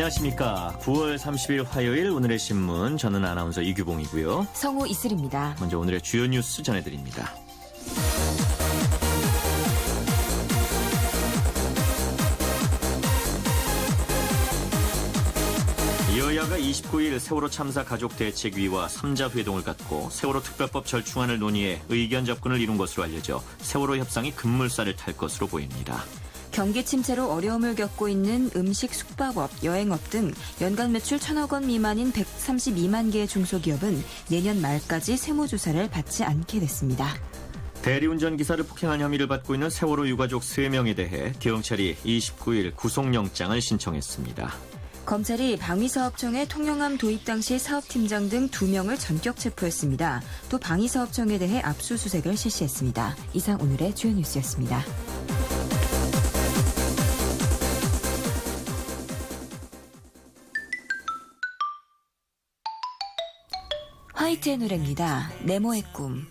안녕하십니까. 9월 30일 화요일 오늘의 신문, 저는 아나운서 이규봉이고요. 성우 이슬입니다. 먼저 오늘의 주요 뉴스 전해드립니다. 여야가 29일 세월호 참사 가족대책위와 3자 회동을 갖고 세월호 특별법 절충안을 논의해 의견 접근을 이룬 것으로 알려져 세월호 협상이 급물살을 탈 것으로 보입니다. 경기 침체로 어려움을 겪고 있는 음식, 숙박업, 여행업 등 연간 매출 1,000억 원 미만인 132만 개의 중소기업은 내년 말까지 세무조사를 받지 않게 됐습니다. 대리운전 기사를 폭행한 혐의를 받고 있는 세월호 유가족 3명에 대해 경찰이 29일 구속영장을 신청했습니다. 검찰이 방위사업청의 통영함 도입 당시 사업팀장 등 2명을 전격 체포했습니다. 또 방위사업청에 대해 압수수색을 실시했습니다. 이상 오늘의 주요 뉴스였습니다. 화이트의 노래입니다. 네모의 꿈.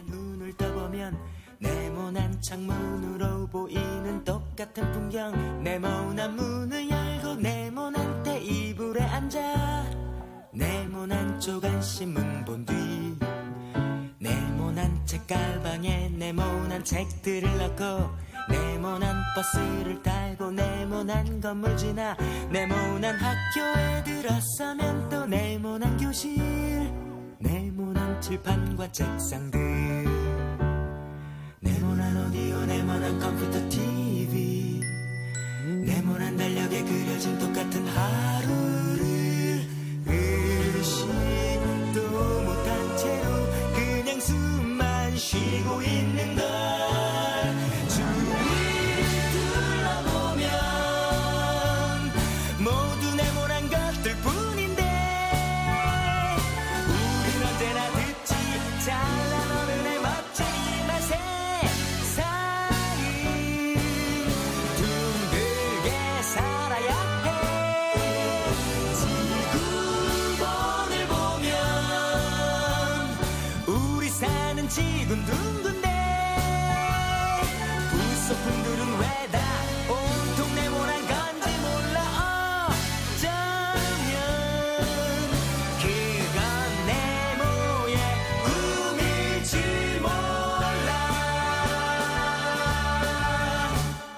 눈을 떠보면 네모난 창문으로 보이는 똑같은 풍경. 네모난 문을 열고 네모난 테이블에 앉아 네모난 조간신문 본 뒤 네모난 책가방에 네모난 책들을 넣고 네모난 버스를 타고 네모난 건물 지나 네모난 학교에 들어서면 또 네모난 교실 네모난 칠판과 책상들 네모난 오디오 네모난 컴퓨터 TV 네모난 달력에 그려진 똑같은 하루를 의식도 못한 채로 그냥 숨만 쉬고 있는 걸 주위를 둘러보면 모두 네모난 것들 뿐인데 우린 언제나 듣지 잘난 어른의 멋진 이말 세상은 둥글게 살아야 해 지구본을 보면 우리 사는 지구는 둥근데 부속품들은 왜 다 온통 네모난 건지 몰라 어쩌면 그건 네모의 꿈일지 몰라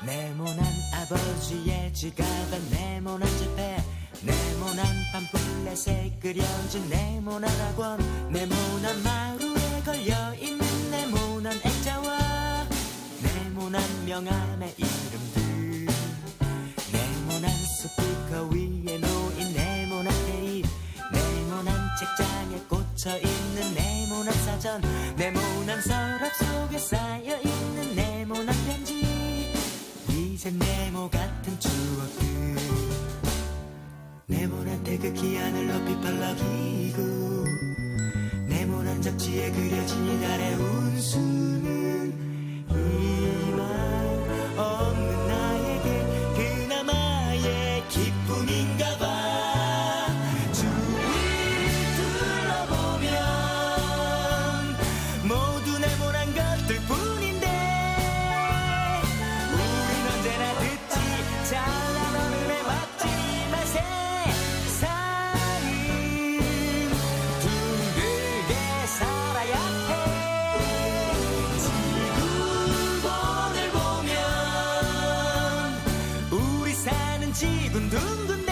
네모난 아버지의 지갑에 네모난 지폐 네모난 팜플렛에 그려진 네모난 학원 네모난 마루에 걸려있는 네모난 액자와 네모난 명함의 이름들 네모난 스피커 위에 놓인 네모난 테이프 네모난 책장에 꽂혀있는 네모난 사전 네모난 서랍 속에 쌓여있는 네모난 편지 이제 네모 같은 추억들 네모난 태극기 하늘 높이 팔락이고 네모난 잡지에 그려진 이달의 운수는 희망 없는 나에게 그나마의 기쁨인가 봐 주위를 둘러보면 모두 네모난 것들 뿐인데 우린 언제나 듣지 잘난 어른의 멋진 이말 세상은 둥글게 살아야 해 지구본을 보면 우리 사는 지구는 둥근데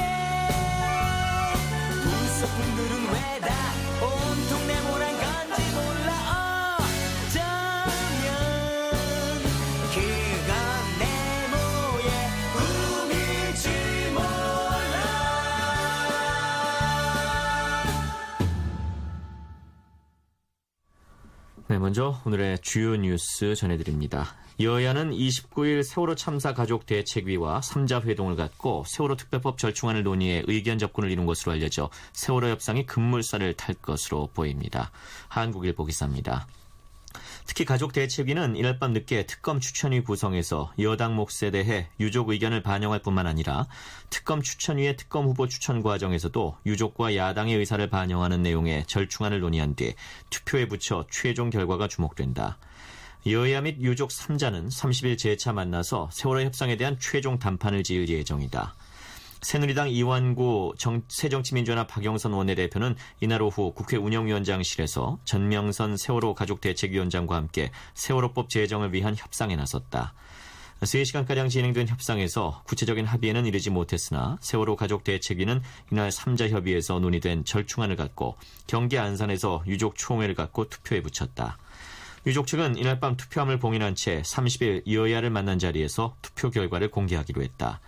부속품들은 왜 다 온통 네모난 건지 몰라 어쩌면 그건 네모의 꿈일지 몰라 네, 먼저 오늘의 주요 뉴스 전해드립니다. 여야는 29일 세월호 참사 가족대책위와 3자 회동을 갖고 세월호 특별법 절충안을 논의해 의견 접근을 이룬 것으로 알려져 세월호 협상이 급물살을 탈 것으로 보입니다. 한국일보 기사입니다. 특히 가족대책위는 이날 밤 늦게 특검 추천위 구성해서 여당 몫에 대해 유족 의견을 반영할 뿐만 아니라 특검 추천위의 특검 후보 추천 과정에서도 유족과 야당의 의사를 반영하는 내용의 절충안을 논의한 뒤 투표에 붙여 최종 결과가 주목된다. 여야 및 유족 3자는 30일 재차 만나서 세월호 협상에 대한 최종 담판을 지을 예정이다. 새누리당 이완구 새정치민주연합 박영선 원내대표는 이날 오후 국회 운영위원장실에서 전명선 세월호 가족대책위원장과 함께 세월호법 제정을 위한 협상에 나섰다. 3시간가량 진행된 협상에서 구체적인 합의에는 이르지 못했으나 세월호 가족대책위는 이날 3자 협의에서 논의된 절충안을 갖고 경기 안산에서 유족 총회를 갖고 투표에 붙였다. 유족 측은 이날 밤 투표함을 봉인한 채 30일 여야를 만난 자리에서 투표 결과를 공개하기로 했다.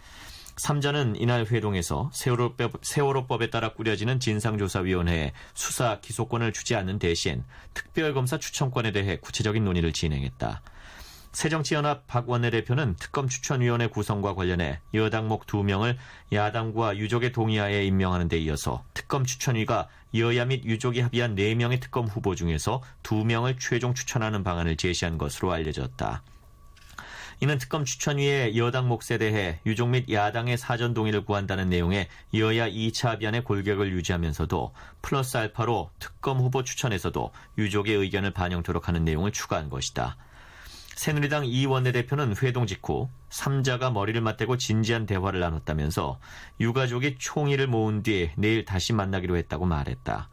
3자는 이날 회동에서 세월호법에 따라 꾸려지는 진상조사위원회에 수사 기소권을 주지 않는 대신 특별검사 추천권에 대해 구체적인 논의를 진행했다. 새정치연합 박 원내대표는 특검 추천위원회 구성과 관련해 여당목 2명을 야당과 유족의 동의하에 임명하는 데 이어서 특검 추천위가 여야 및 유족이 합의한 4명의 특검 후보 중에서 2명을 최종 추천하는 방안을 제시한 것으로 알려졌다. 이는 특검 추천위의 여당 몫에 대해 유족 및 야당의 사전 동의를 구한다는 내용의 여야 2차 합의안의 골격을 유지하면서도 플러스 알파로 특검 후보 추천에서도 유족의 의견을 반영토록 하는 내용을 추가한 것이다. 새누리당 이 원내대표는 회동 직후 3자가 머리를 맞대고 진지한 대화를 나눴다면서 유가족이 총의를 모은 뒤 내일 다시 만나기로 했다고 말했다.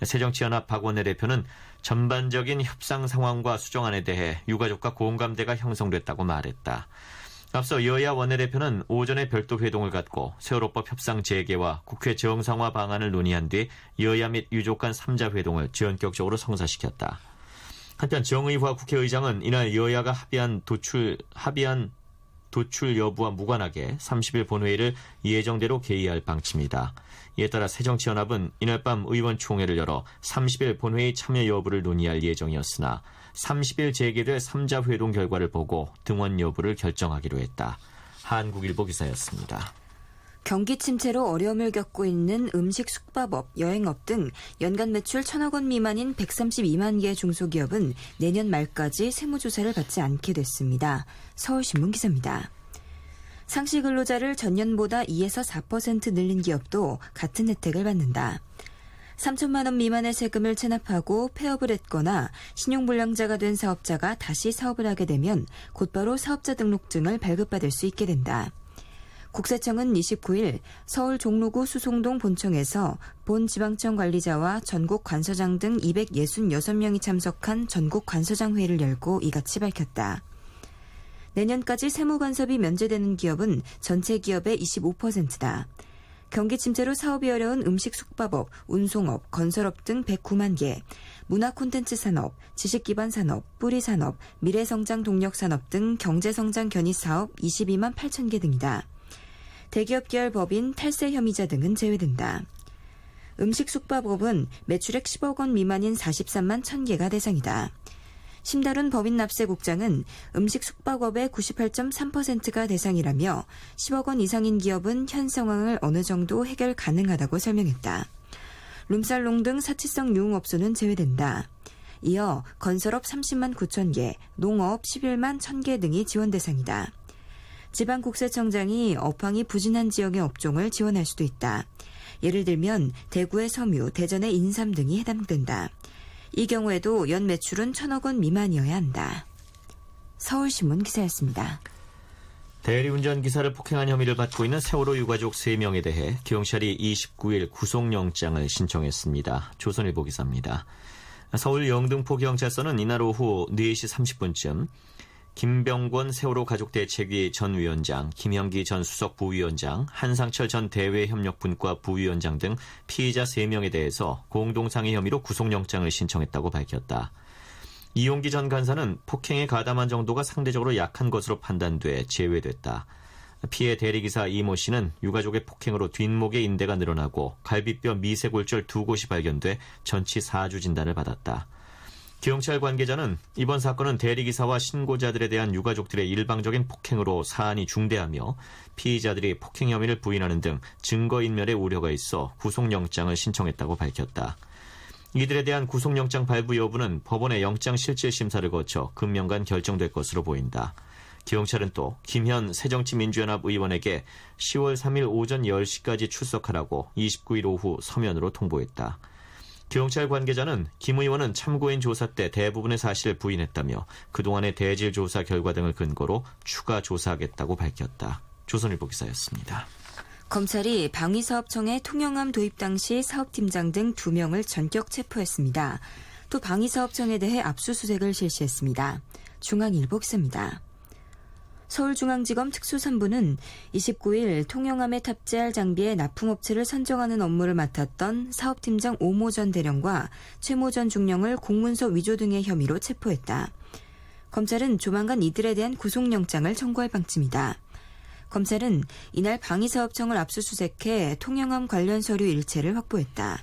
새정치연합 박 원내대표는 전반적인 협상 상황과 수정안에 대해 유가족과 공감대가 형성됐다고 말했다. 앞서 여야 원내대표는 오전에 별도 회동을 갖고 세월호법 협상 재개와 국회 정상화 방안을 논의한 뒤 여야 및 유족 간 3자 회동을 전격적으로 성사시켰다. 한편 정의화 국회의장은 이날 여야가 합의한 도출 여부와 무관하게 30일 본회의를 예정대로 개의할 방침이다. 이에 따라 새정치연합은 이날 밤 의원총회를 열어 30일 본회의 참여 여부를 논의할 예정이었으나 30일 재개될 3자 회동 결과를 보고 등원 여부를 결정하기로 했다. 한국일보 기사였습니다. 경기 침체로 어려움을 겪고 있는 음식, 숙박업, 여행업 등 연간 매출 1,000억 원 미만인 132만 개의 중소기업은 내년 말까지 세무조사를 받지 않게 됐습니다. 서울신문 기사입니다. 상시 근로자를 전년보다 2에서 4% 늘린 기업도 같은 혜택을 받는다. 3천만 원 미만의 세금을 체납하고 폐업을 했거나 신용불량자가 된 사업자가 다시 사업을 하게 되면 곧바로 사업자 등록증을 발급받을 수 있게 된다. 국세청은 29일 서울 종로구 수송동 본청에서 본 지방청 관리자와 전국 관서장 등 266명이 참석한 전국 관서장 회의를 열고 이같이 밝혔다. 내년까지 세무 간섭이 면제되는 기업은 전체 기업의 25%다. 경기 침체로 사업이 어려운 음식 숙박업, 운송업, 건설업 등 109만 개, 문화 콘텐츠 산업, 지식기반 산업, 뿌리 산업, 미래성장 동력 산업 등 경제성장 견인 사업 22만 8천 개 등이다. 대기업 계열 법인 탈세 혐의자 등은 제외된다. 음식 숙박업은 매출액 10억 원 미만인 43만 1,000개가 대상이다. 심다룬 법인납세국장은 음식 숙박업의 98.3%가 대상이라며 10억 원 이상인 기업은 현 상황을 어느 정도 해결 가능하다고 설명했다. 룸살롱 등 사치성 유흥업소는 제외된다. 이어 건설업 30만 9천 개, 농업 11만 1,000개 등이 지원 대상이다. 지방국세청장이 업황이 부진한 지역의 업종을 지원할 수도 있다. 예를 들면 대구의 섬유, 대전의 인삼 등이 해당된다. 이 경우에도 연 매출은 1,000억 원 미만이어야 한다. 서울신문 기사였습니다. 대리운전 기사를 폭행한 혐의를 받고 있는 세월호 유가족 3명에 대해 경찰이 29일 구속영장을 신청했습니다. 조선일보 기사입니다. 서울 영등포경찰서는 이날 오후 4시 30분쯤 김병권 세월호 가족대책위 전 위원장, 김형기 전 수석 부위원장, 한상철 전 대외협력분과 부위원장 등 피의자 3명에 대해서 공동상해 혐의로 구속영장을 신청했다고 밝혔다. 이용기 전 간사는 폭행에 가담한 정도가 상대적으로 약한 것으로 판단돼 제외됐다. 피해 대리기사 이모 씨는 유가족의 폭행으로 뒷목의 인대가 늘어나고 갈비뼈 미세골절 2곳이 발견돼 전치 4주 진단을 받았다. 경찰 관계자는 이번 사건은 대리기사와 신고자들에 대한 유가족들의 일방적인 폭행으로 사안이 중대하며 피의자들이 폭행 혐의를 부인하는 등 증거인멸의 우려가 있어 구속영장을 신청했다고 밝혔다. 이들에 대한 구속영장 발부 여부는 법원의 영장실질심사를 거쳐 금년간 결정될 것으로 보인다. 경찰은 또 김현 새정치민주연합 의원에게 10월 3일 오전 10시까지 출석하라고 29일 오후 서면으로 통보했다. 경찰 관계자는 김 의원은 참고인 조사 때 대부분의 사실을 부인했다며 그동안의 대질 조사 결과 등을 근거로 추가 조사하겠다고 밝혔다. 조선일보 기사였습니다. 검찰이 방위사업청의 통영함 도입 당시 사업팀장 등 2명을 전격 체포했습니다. 또 방위사업청에 대해 압수수색을 실시했습니다. 중앙일보 기사입니다. 서울중앙지검 특수본부는 29일 통영함에 탑재할 장비의 납품업체를 선정하는 업무를 맡았던 사업팀장 오모 전 대령과 최모 전 중령을 공문서 위조 등의 혐의로 체포했다. 검찰은 조만간 이들에 대한 구속영장을 청구할 방침이다. 검찰은 이날 방위사업청을 압수수색해 통영함 관련 서류 일체를 확보했다.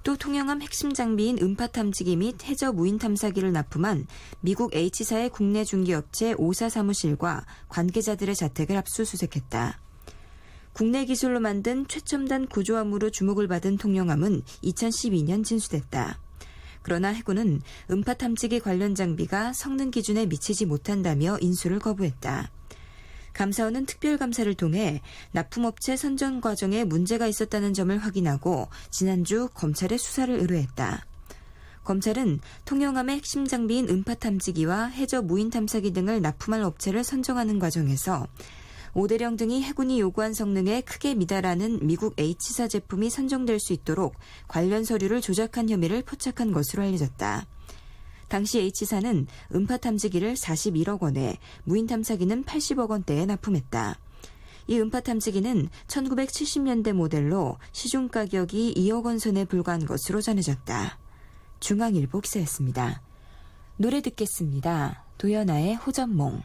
또 통영함 핵심 장비인 음파 탐지기 및 해저 무인 탐사기를 납품한 미국 H사의 국내 중개업체 오사 사무실과 관계자들의 자택을 압수수색했다. 국내 기술로 만든 최첨단 구조함으로 주목을 받은 통영함은 2012년 진수됐다. 그러나 해군은 음파 탐지기 관련 장비가 성능 기준에 미치지 못한다며 인수를 거부했다. 감사원은 특별감사를 통해 납품업체 선정 과정에 문제가 있었다는 점을 확인하고 지난주 검찰에 수사를 의뢰했다. 검찰은 통영함의 핵심 장비인 음파 탐지기와 해저 무인 탐사기 등을 납품할 업체를 선정하는 과정에서 오대령 등이 해군이 요구한 성능에 크게 미달하는 미국 H사 제품이 선정될 수 있도록 관련 서류를 조작한 혐의를 포착한 것으로 알려졌다. 당시 H사는 음파 탐지기를 41억 원에 무인 탐사기는 80억 원대에 납품했다. 이 음파 탐지기는 1970년대 모델로 시중 가격이 2억 원 선에 불과한 것으로 전해졌다. 중앙일보 기사였습니다. 노래 듣겠습니다. 도연아의 호전몽.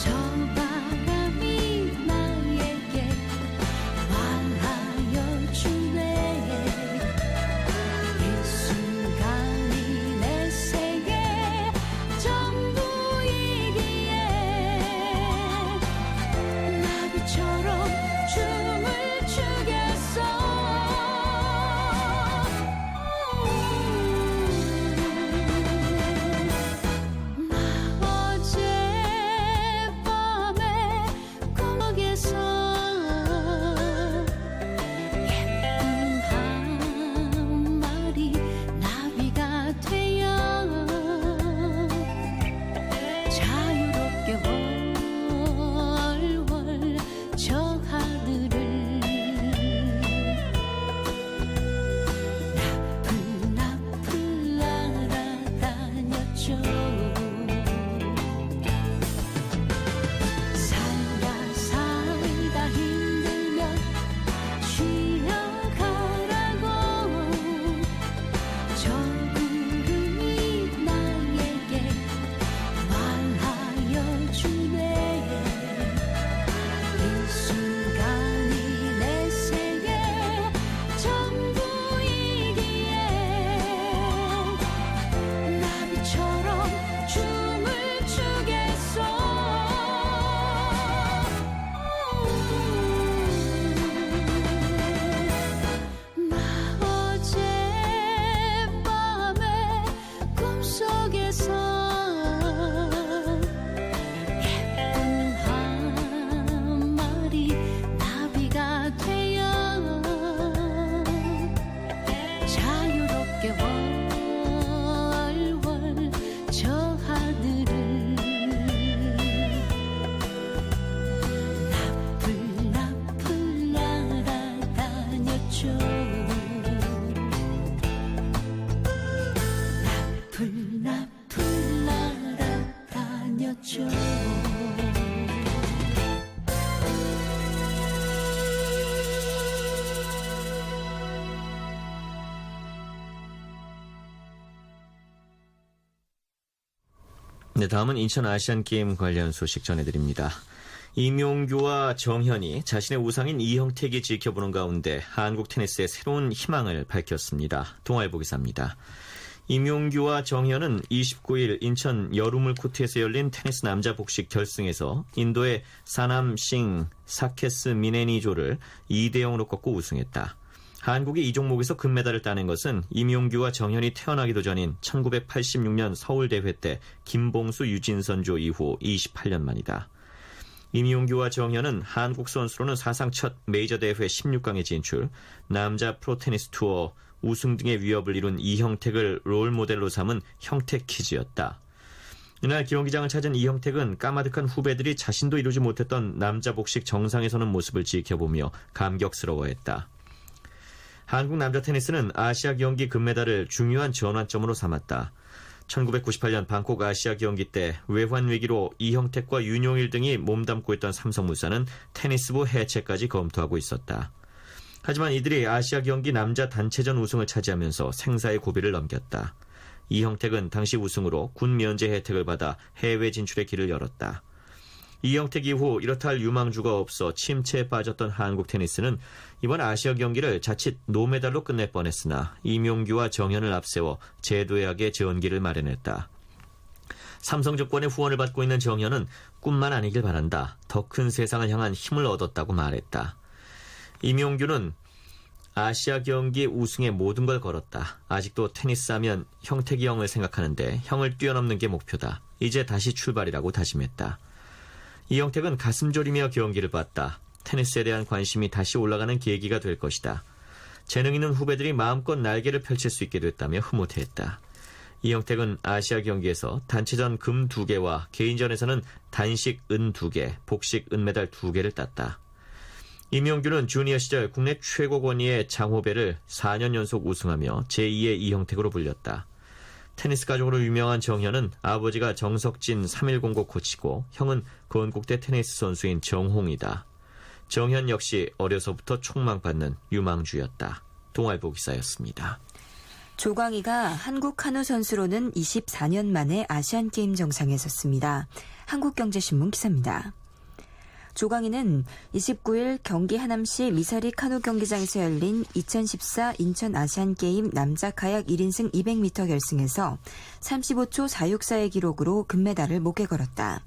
저 바람이 나에게 말하여 주네. 날아다녔죠. 나풀 날아다녔죠. 네, 다음은 인천 아시안게임 관련 소식 전해드립니다. 임용규와 정현이 자신의 우상인 이형택이 지켜보는 가운데 한국 테니스의 새로운 희망을 밝혔습니다. 동아일보 기사입니다. 임용규와 정현은 29일 인천 여루물 코트에서 열린 테니스 남자 복식 결승에서 인도의 사남싱 사케스 미네니조를 2대0으로 꺾고 우승했다. 한국이 이 종목에서 금메달을 따낸 것은 임용규와 정현이 태어나기도 전인 1986년 서울대회 때 김봉수 유진선조 이후 28년 만이다. 임용규와 정현은 한국 선수로는 사상 첫 메이저 대회 16강에 진출, 남자 프로테니스 투어 우승 등의 위협을 이룬 이형택을 롤모델로 삼은 형택키즈였다. 이날 경기장을 찾은 이형택은 까마득한 후배들이 자신도 이루지 못했던 남자 복식 정상에 서는 모습을 지켜보며 감격스러워했다. 한국 남자 테니스는 아시아 경기 금메달을 중요한 전환점으로 삼았다. 1998년 방콕 아시아 경기 때 외환 위기로 이형택과 윤용일 등이 몸담고 있던 삼성물산은 테니스부 해체까지 검토하고 있었다. 하지만 이들이 아시아 경기 남자 단체전 우승을 차지하면서 생사의 고비를 넘겼다. 이형택은 당시 우승으로 군 면제 혜택을 받아 해외 진출의 길을 열었다. 이형택 이후 이렇다 할 유망주가 없어 침체에 빠졌던 한국 테니스는 이번 아시아 경기를 자칫 노메달로 끝낼 뻔했으나 임용규와 정현을 앞세워 제도약의 전기를 마련했다. 삼성증권의 후원을 받고 있는 정현은 꿈만 아니길 바란다. 더 큰 세상을 향한 힘을 얻었다고 말했다. 임용규는 아시아 경기 우승에 모든 걸 걸었다. 아직도 테니스 하면 형택이 형을 생각하는데 형을 뛰어넘는 게 목표다. 이제 다시 출발이라고 다짐했다. 이형택은 가슴 졸이며 경기를 봤다. 테니스에 대한 관심이 다시 올라가는 계기가 될 것이다. 재능 있는 후배들이 마음껏 날개를 펼칠 수 있게 됐다며 흐뭇해했다. 이형택은 아시아 경기에서 단체전 금 2개와 개인전에서는 단식 은 2개, 복식 은메달 2개를 땄다. 임용규는 주니어 시절 국내 최고 권위의 장호배를 4년 연속 우승하며 제2의 이형택으로 불렸다. 테니스 가족으로 유명한 정현은 아버지가 정석진 3109 코치고 형은 건국대 테니스 선수인 정홍이다. 정현 역시 어려서부터 촉망받는 유망주였다. 동아일보 기사였습니다. 조광희가 한국 카누 선수로는 24년 만에 아시안게임 정상에 섰습니다. 한국경제신문 기사입니다. 조광희는 29일 경기 하남시 미사리 카누 경기장에서 열린 2014 인천 아시안게임 남자 카약 1인승 200m 결승에서 35초 464의 기록으로 금메달을 목에 걸었다.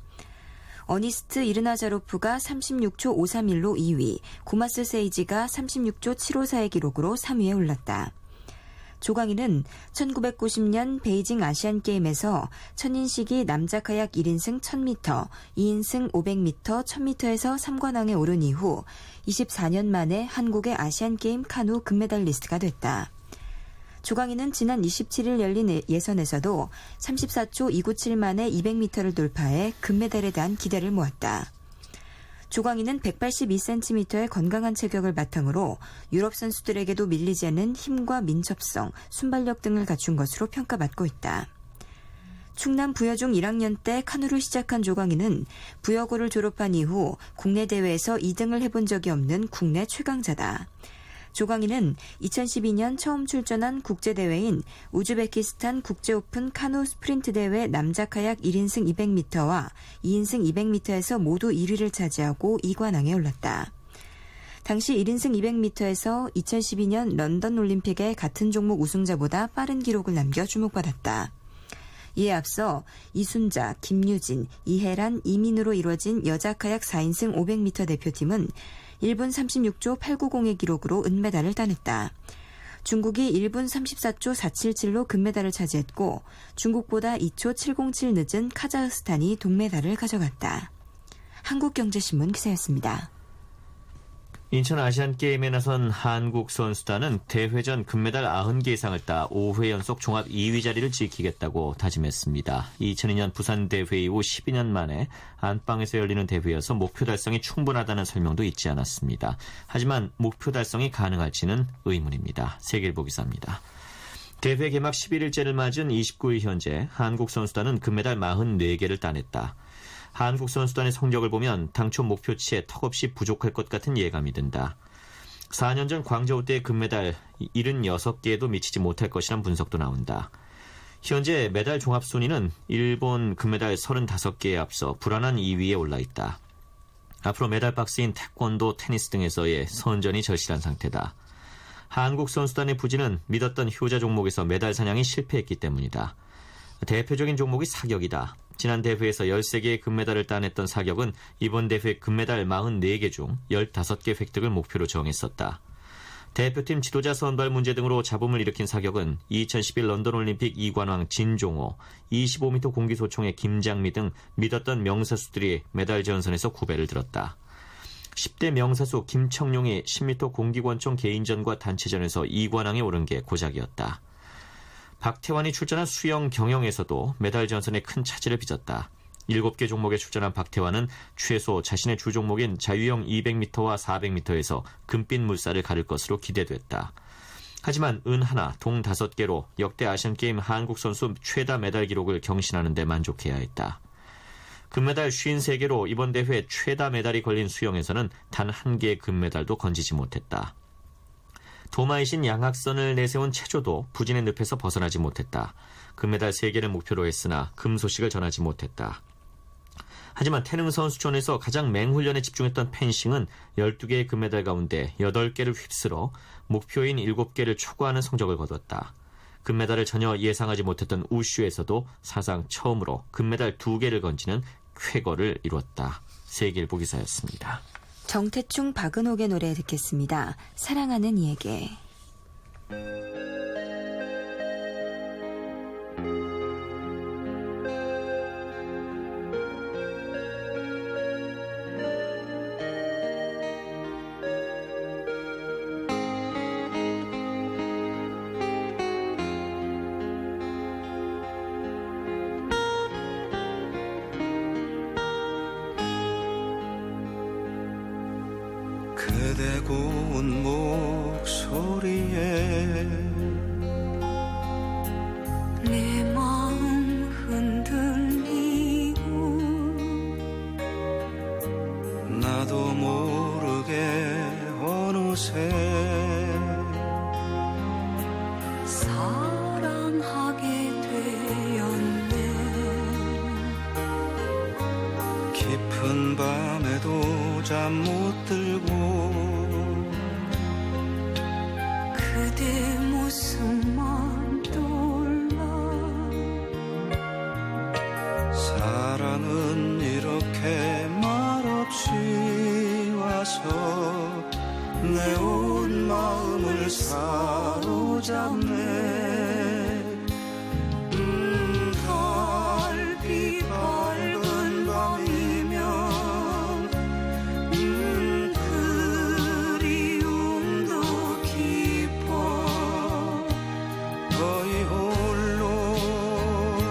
어니스트 이르나자로프가 36초 531로 2위, 고마스 세이지가 36초 754의 기록으로 3위에 올랐다. 조광희는 1990년 베이징 아시안게임에서 천인식이 남자 카약 1인승 1000m, 2인승 500m, 1000m에서 3관왕에 오른 이후 24년 만에 한국의 아시안게임 카누 금메달리스트가 됐다. 조광희는 지난 27일 열린 예선에서도 34초 297 만에 200m를 돌파해 금메달에 대한 기대를 모았다. 조광희는 182cm의 건강한 체격을 바탕으로 유럽 선수들에게도 밀리지 않는 힘과 민첩성, 순발력 등을 갖춘 것으로 평가받고 있다. 충남 부여중 1학년 때 카누를 시작한 조광희는 부여고를 졸업한 이후 국내 대회에서 2등을 해본 적이 없는 국내 최강자다. 조광희는 2012년 처음 출전한 국제대회인 우즈베키스탄 국제오픈 카누 스프린트 대회 남자 카약 1인승 200m와 2인승 200m에서 모두 1위를 차지하고 2관왕에 올랐다. 당시 1인승 200m에서 2012년 런던 올림픽의 같은 종목 우승자보다 빠른 기록을 남겨 주목받았다. 이에 앞서 이순자, 김유진, 이혜란, 이민으로 이뤄진 여자 카약 4인승 500m 대표팀은 1분 36초 890의 기록으로 은메달을 따냈다. 중국이 1분 34초 477로 금메달을 차지했고 중국보다 2초 707 늦은 카자흐스탄이 동메달을 가져갔다. 한국경제신문 기사였습니다. 인천 아시안게임에 나선 한국 선수단은 대회 전 금메달 90개 이상을 따 5회 연속 종합 2위 자리를 지키겠다고 다짐했습니다. 2002년 부산 대회 이후 12년 만에 안방에서 열리는 대회여서 목표 달성이 충분하다는 설명도 있지 않았습니다. 하지만 목표 달성이 가능할지는 의문입니다. 세계일보 기사입니다. 대회 개막 11일째를 맞은 29일 현재 한국 선수단은 금메달 44개를 따냈다. 한국 선수단의 성적을 보면 당초 목표치에 턱없이 부족할 것 같은 예감이 든다. 4년 전 광저우 때 금메달 76개에도 미치지 못할 것이란 분석도 나온다. 현재 메달 종합 순위는 일본 금메달 35개에 앞서 불안한 2위에 올라있다. 앞으로 메달 박스인 태권도, 테니스 등에서의 선전이 절실한 상태다. 한국 선수단의 부진은 믿었던 효자 종목에서 메달 사냥이 실패했기 때문이다. 대표적인 종목이 사격이다. 지난 대회에서 13개의 금메달을 따냈던 사격은 이번 대회 금메달 44개 중 15개 획득을 목표로 정했었다. 대표팀 지도자 선발 문제 등으로 잡음을 일으킨 사격은 2011 런던올림픽 이관왕 진종호, 25m 공기소총의 김장미 등 믿었던 명사수들이 메달 전선에서 구배를 들었다. 10대 명사수 김청룡이 10m 공기권총 개인전과 단체전에서 이관왕에 오른 게 고작이었다. 박태환이 출전한 수영 경영에서도 메달 전선에 큰 차질을 빚었다. 7개 종목에 출전한 박태환은 최소 자신의 주 종목인 자유형 200m와 400m에서 금빛 물살을 가를 것으로 기대됐다. 하지만 은 하나, 동 5개로 역대 아시안게임 한국 선수 최다 메달 기록을 경신하는 데 만족해야 했다. 금메달 53개로 이번 대회 최다 메달이 걸린 수영에서는 단 1개의 금메달도 건지지 못했다. 도마이신 양학선을 내세운 체조도 부진의 늪에서 벗어나지 못했다. 금메달 3개를 목표로 했으나 금 소식을 전하지 못했다. 하지만 태릉 선수촌에서 가장 맹훈련에 집중했던 펜싱은 12개의 금메달 가운데 8개를 휩쓸어 목표인 7개를 초과하는 성적을 거뒀다. 금메달을 전혀 예상하지 못했던 우슈에서도 사상 처음으로 금메달 2개를 건지는 쾌거를 이뤘다. 세계일보 기사였습니다. 정태충 박은옥의 노래 듣겠습니다. 사랑하는 이에게. 그대 고운 목소리에 내 마음 흔들리고 나도 모르게 어느새 사랑하게 되었네. 깊은 밤에도 잠 못 들고 그대 모습만 떠올라. 사랑은 이렇게 말없이 와서 내 온 마음을 사로잡네. 달빛 밝은 밤이면 그리움도 깊어 거의 홀로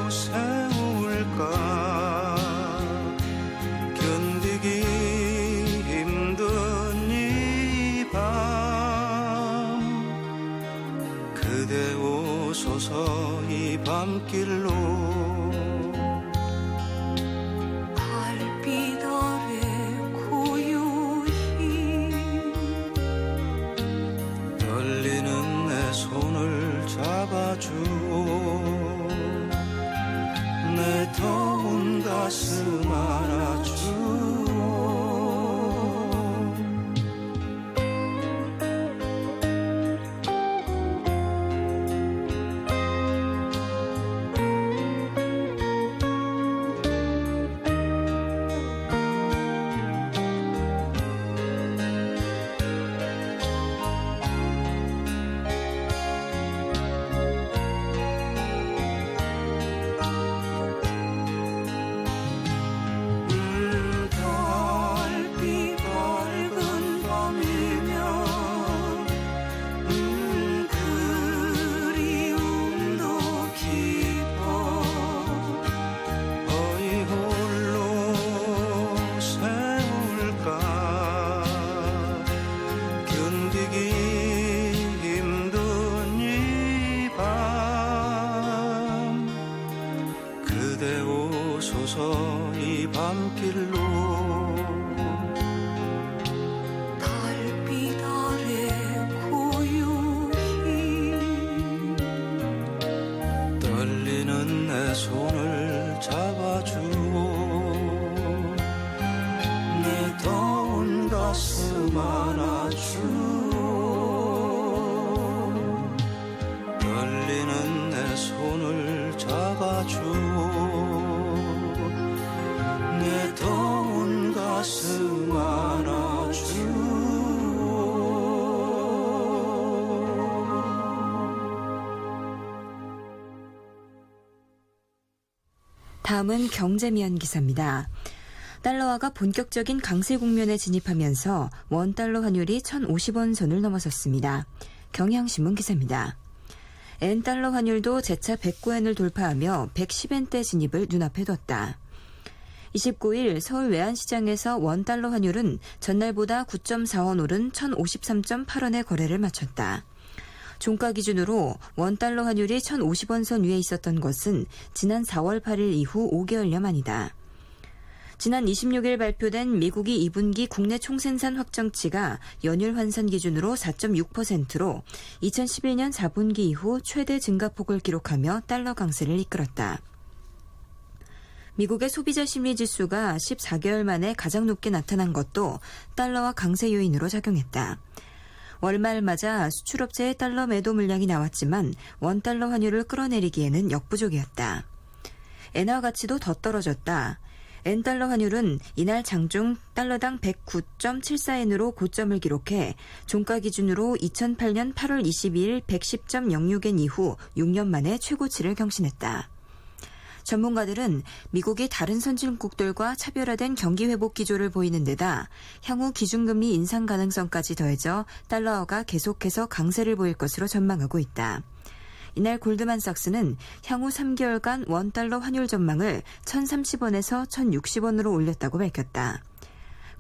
세울까. 견디기 힘든 이 밤 그대 오소서 이 밤길로. 달빛 아래 고요히 떨리는 내 손을 잡아주오. 내 더운 가슴 안아주오. 다음은 경제미연 기사입니다. 달러화가 본격적인 강세 국면에 진입하면서 원달러 환율이 1,050원 선을 넘어섰습니다. 경향신문 기사입니다. 엔달러 환율도 재차 109엔을 돌파하며 110엔대 진입을 눈앞에 뒀다. 29일 서울 외환시장에서 원달러 환율은 전날보다 9.4원 오른 1,053.8원의 거래를 마쳤다. 종가 기준으로 원달러 환율이 1,050원 선 위에 있었던 것은 지난 4월 8일 이후 5개월여 만이다. 지난 26일 발표된 미국이 2분기 국내 총생산 확정치가 연율 환산 기준으로 4.6%로 2011년 4분기 이후 최대 증가폭을 기록하며 달러 강세를 이끌었다. 미국의 소비자 심리 지수가 14개월 만에 가장 높게 나타난 것도 달러와 강세 요인으로 작용했다. 월말 맞아 수출업체의 달러 매도 물량이 나왔지만 원달러 환율을 끌어내리기에는 역부족이었다. 엔화 가치도 더 떨어졌다. 엔달러 환율은 이날 장중 달러당 109.74엔으로 고점을 기록해 종가 기준으로 2008년 8월 22일 110.06엔 이후 6년 만에 최고치를 경신했다. 전문가들은 미국이 다른 선진국들과 차별화된 경기 회복 기조를 보이는 데다 향후 기준금리 인상 가능성까지 더해져 달러화가 계속해서 강세를 보일 것으로 전망하고 있다. 이날 골드만삭스는 향후 3개월간 원달러 환율 전망을 1,030원에서 1,060원으로 올렸다고 밝혔다.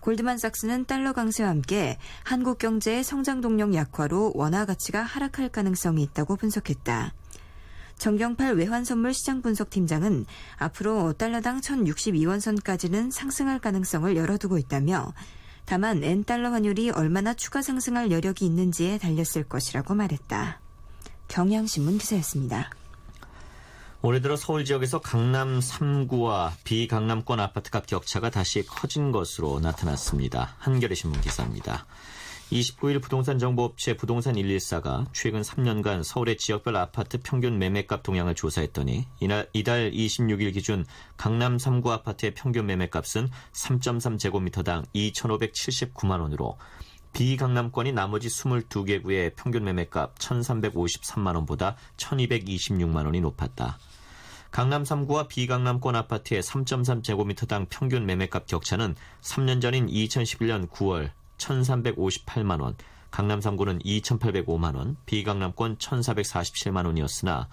골드만삭스는 달러 강세와 함께 한국 경제의 성장 동력 약화로 원화 가치가 하락할 가능성이 있다고 분석했다. 정경팔 외환선물 시장 분석팀장은 앞으로 달러당 1,062원 선까지는 상승할 가능성을 열어두고 있다며 다만 엔달러 환율이 얼마나 추가 상승할 여력이 있는지에 달렸을 것이라고 말했다. 경향신문 기사였습니다. 올해 들어 서울 지역에서 강남 3구와 비강남권 아파트값 격차가 다시 커진 것으로 나타났습니다. 한겨레신문 기사입니다. 29일 부동산 정보업체 부동산 114가 최근 3년간 서울의 지역별 아파트 평균 매매값 동향을 조사했더니 이달 26일 기준 강남 3구 아파트의 평균 매매값은 3.3제곱미터당 2,579만 원으로 비강남권이 나머지 22개 구의 평균 매매값 1,353만 원보다 1,226만 원이 높았다. 강남 3구와 비강남권 아파트의 3.3제곱미터당 평균 매매값 격차는 3년 전인 2011년 9월 1,358만 원, 강남 3구는 2,805만 원, 비강남권 1,447만 원이었으나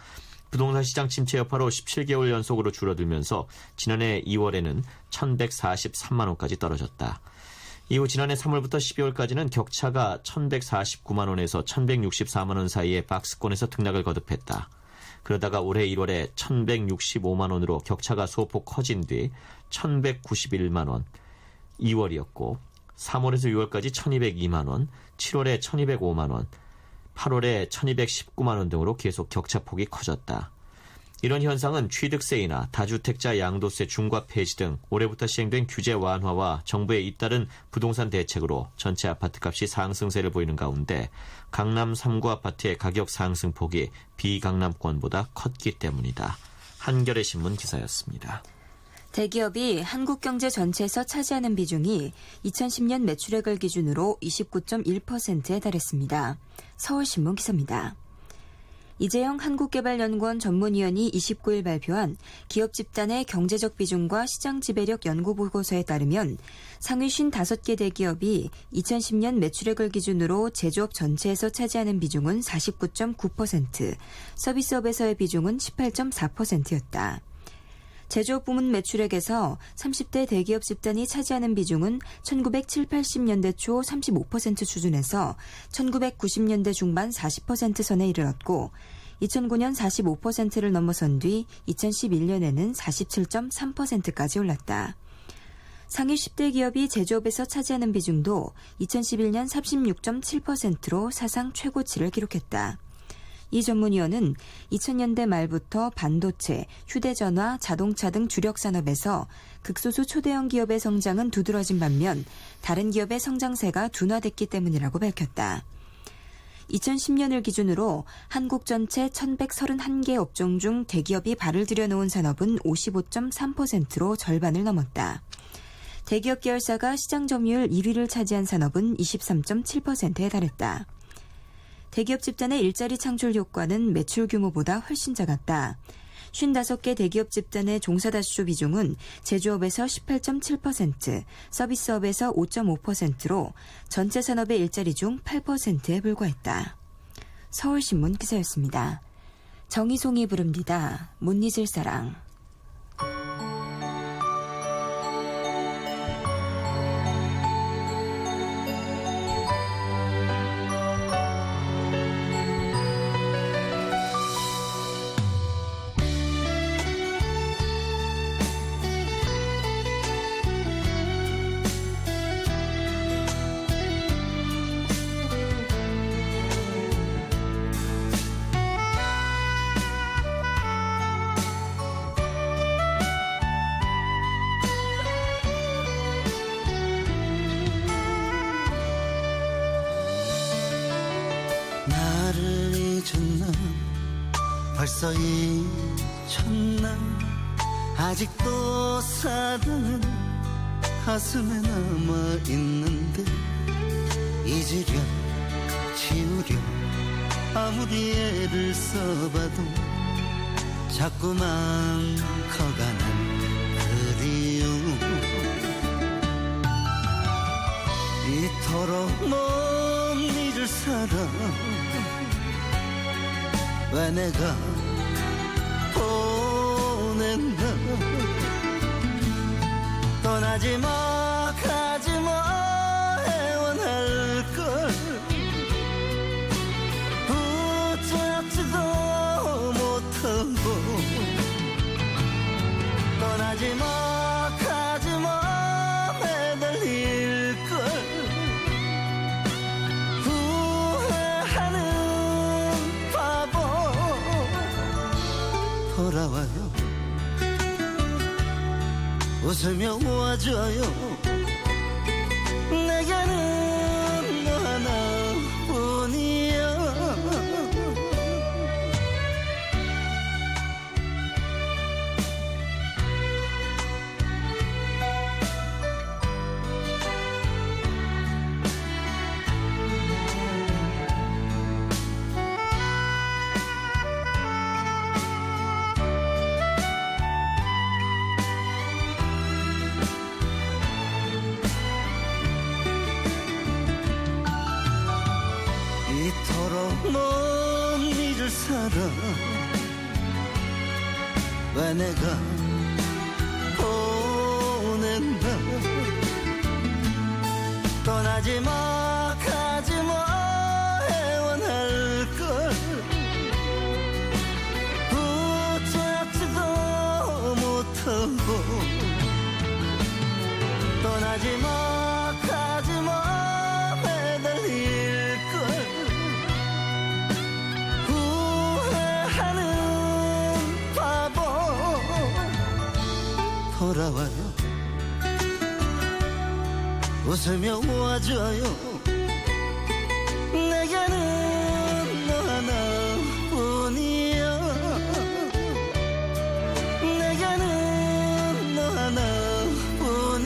부동산 시장 침체 여파로 17개월 연속으로 줄어들면서 지난해 2월에는 1,143만 원까지 떨어졌다. 이후 지난해 3월부터 12월까지는 격차가 1,149만 원에서 1,164만 원 사이에 박스권에서 등락을 거듭했다. 그러다가 올해 1월에 1,165만 원으로 격차가 소폭 커진 뒤 1,191만 원, 2월이었고 3월에서 6월까지 1,202만 원, 7월에 1,205만 원, 8월에 1,219만 원 등으로 계속 격차폭이 커졌다. 이런 현상은 취득세이나 다주택자 양도세 중과 폐지 등 올해부터 시행된 규제 완화와 정부의 잇따른 부동산 대책으로 전체 아파트값이 상승세를 보이는 가운데 강남 3구 아파트의 가격 상승폭이 비강남권보다 컸기 때문이다. 한겨레신문 기사였습니다. 대기업이 한국 경제 전체에서 차지하는 비중이 2010년 매출액을 기준으로 29.1%에 달했습니다. 서울신문 기사입니다. 이재영 한국개발연구원 전문위원이 29일 발표한 기업 집단의 경제적 비중과 시장 지배력 연구보고서에 따르면 상위 55개 대기업이 2010년 매출액을 기준으로 제조업 전체에서 차지하는 비중은 49.9%, 서비스업에서의 비중은 18.4%였다. 제조업 부문 매출액에서 30대 대기업 집단이 차지하는 비중은 1970, 80년대 초 35% 수준에서 1990년대 중반 40% 선에 이르렀고 2009년 45%를 넘어선 뒤 2011년에는 47.3%까지 올랐다. 상위 10대 기업이 제조업에서 차지하는 비중도 2011년 36.7%로 사상 최고치를 기록했다. 이 전문위원은 2000년대 말부터 반도체, 휴대전화, 자동차 등 주력 산업에서 극소수 초대형 기업의 성장은 두드러진 반면 다른 기업의 성장세가 둔화됐기 때문이라고 밝혔다. 2010년을 기준으로 한국 전체 1131개 업종 중 대기업이 발을 들여놓은 산업은 55.3%로 절반을 넘었다. 대기업 계열사가 시장 점유율 1위를 차지한 산업은 23.7%에 달했다. 대기업 집단의 일자리 창출 효과는 매출 규모보다 훨씬 작았다. 55개 대기업 집단의 종사다수 비중은 제조업에서 18.7%, 서비스업에서 5.5%로 전체 산업의 일자리 중 8%에 불과했다. 서울신문 기사였습니다. 정희송이 부릅니다. 못 잊을 사랑. 나를 잊었나 벌써 잊혔나 아직도 사랑은 가슴에 남아있는데 잊으려 지우려 아무리 애를 써봐도 자꾸만 커가는 그리움 이토록 못 잊을 사람 왜 내가 보냈나 떠나지 마 가지 마 애원할걸 붙잡지도 못하고 떠나지 마 가지 마 매달릴걸 돌아와요 웃으며 와줘요 내게는 너 하나뿐이야 이토록 못 잊을 사람 왜 내가 보낸다 떠나지 마 가지 마 애원할걸 붙잡지도 못하고 떠나지 마 가지 마 매달릴걸 돌아와요 웃으며 와줘요 내게는 너 하나뿐이야 내게는 너 하나뿐이야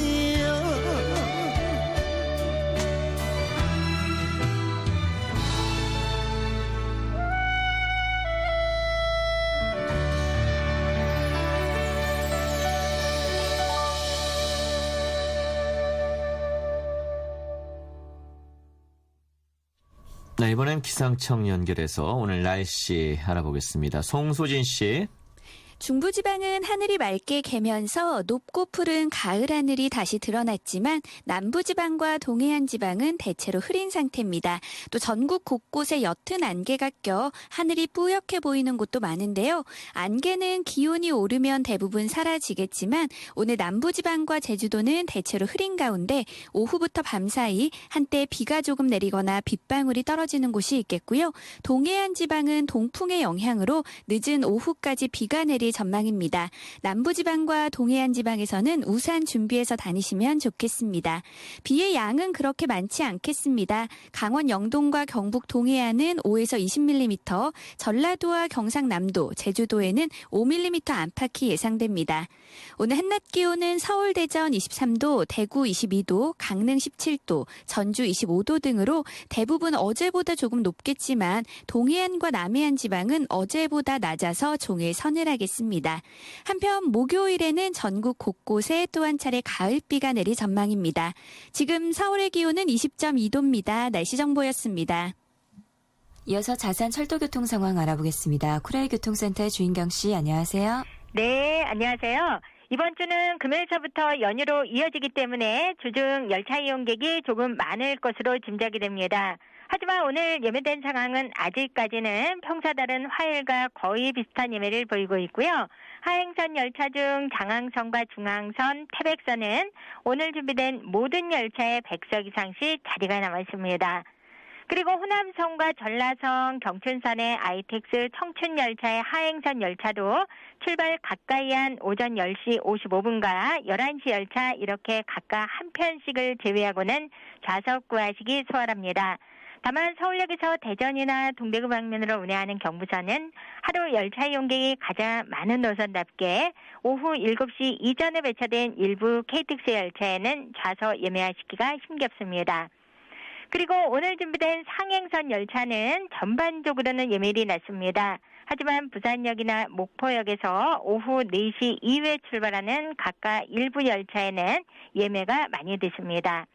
네, 이번엔 기상청 연결해서 오늘 날씨 알아보겠습니다. 송소진 씨. 중부지방은 하늘이 맑게 개면서 높고 푸른 가을 하늘이 다시 드러났지만 남부지방과 동해안 지방은 대체로 흐린 상태입니다. 또 전국 곳곳에 옅은 안개가 껴 하늘이 뿌옇게 보이는 곳도 많은데요. 안개는 기온이 오르면 대부분 사라지겠지만 오늘 남부지방과 제주도는 대체로 흐린 가운데 오후부터 밤사이 한때 비가 조금 내리거나 빗방울이 떨어지는 곳이 있겠고요. 동해안 지방은 동풍의 영향으로 늦은 오후까지 비가 내릴 전망입니다. 남부지방과 동해안 지방에서는 우산 준비해서 다니시면 좋겠습니다. 비의 양은 그렇게 많지 않겠습니다. 강원 영동과 경북 동해안은 5에서 20mm, 전라도와 경상남도, 제주도에는 5mm 안팎이 예상됩니다. 오늘 한낮 기온은 서울 대전 23도, 대구 22도, 강릉 17도, 전주 25도 등으로 대부분 어제보다 조금 높겠지만 동해안과 남해안 지방은 어제보다 낮아서 종일 서늘하겠습니다. 있습니다. 한편 목요일에는 전국 곳곳에 또 한 차례 가을비가 내릴 전망입니다. 지금 서울의 기온은 20.2도입니다. 날씨 정보였습니다. 이어서 자산 철도교통 상황 알아보겠습니다. 쿠라이 교통센터의 주인경 씨, 안녕하세요. 네, 안녕하세요. 이번 주는 금요일서부터 연휴로 이어지기 때문에 주중 열차 이용객이 조금 많을 것으로 짐작이 됩니다. 하지만 오늘 예매된 상황은 아직까지는 평소와 다른 화요일과 거의 비슷한 예매를 보이고 있고요. 하행선 열차 중 장항선과 중앙선, 태백선은 오늘 준비된 모든 열차의 100석 이상씩 자리가 남아 있습니다. 그리고 호남선과 전라선, 경춘선의 ITX 청춘열차의 하행선 열차도 출발 가까이 한 오전 10시 55분과 11시 열차 이렇게 각각 한 편씩을 제외하고는 좌석 구하시기 수월합니다. 다만 서울역에서 대전이나 동대구 방면으로 운행하는 경부선은 하루 열차 이용객이 가장 많은 노선답게 오후 7시 이전에 배차된 일부 KTX 열차에는 좌석 예매하시기가 힘겹습니다. 그리고 오늘 준비된 상행선 열차는 전반적으로는 예매일이 낮습니다. 하지만 부산역이나 목포역에서 오후 4시 이후에 출발하는 각각 일부 열차에는 예매가 많이 됐습니다.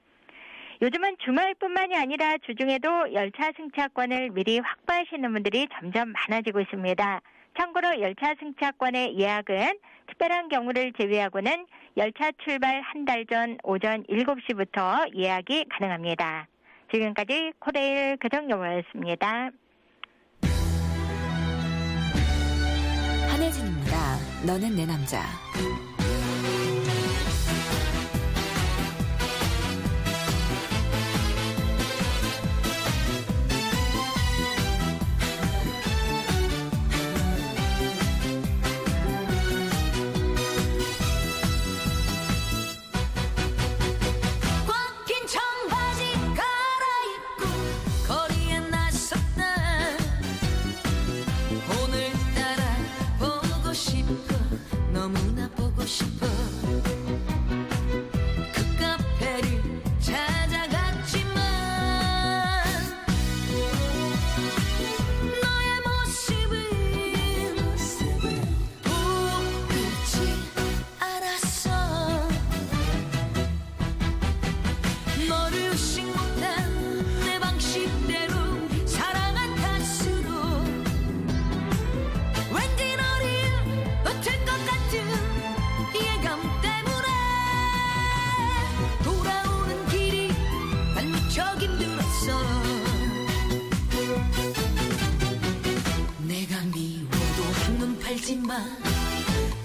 요즘은 주말뿐만이 아니라 주중에도 열차 승차권을 미리 확보하시는 분들이 점점 많아지고 있습니다. 참고로 열차 승차권의 예약은 특별한 경우를 제외하고는 열차 출발 한 달 전 오전 7시부터 예약이 가능합니다. 지금까지 코레일 교통정보였습니다. 한혜진입니다. 너는 내 남자.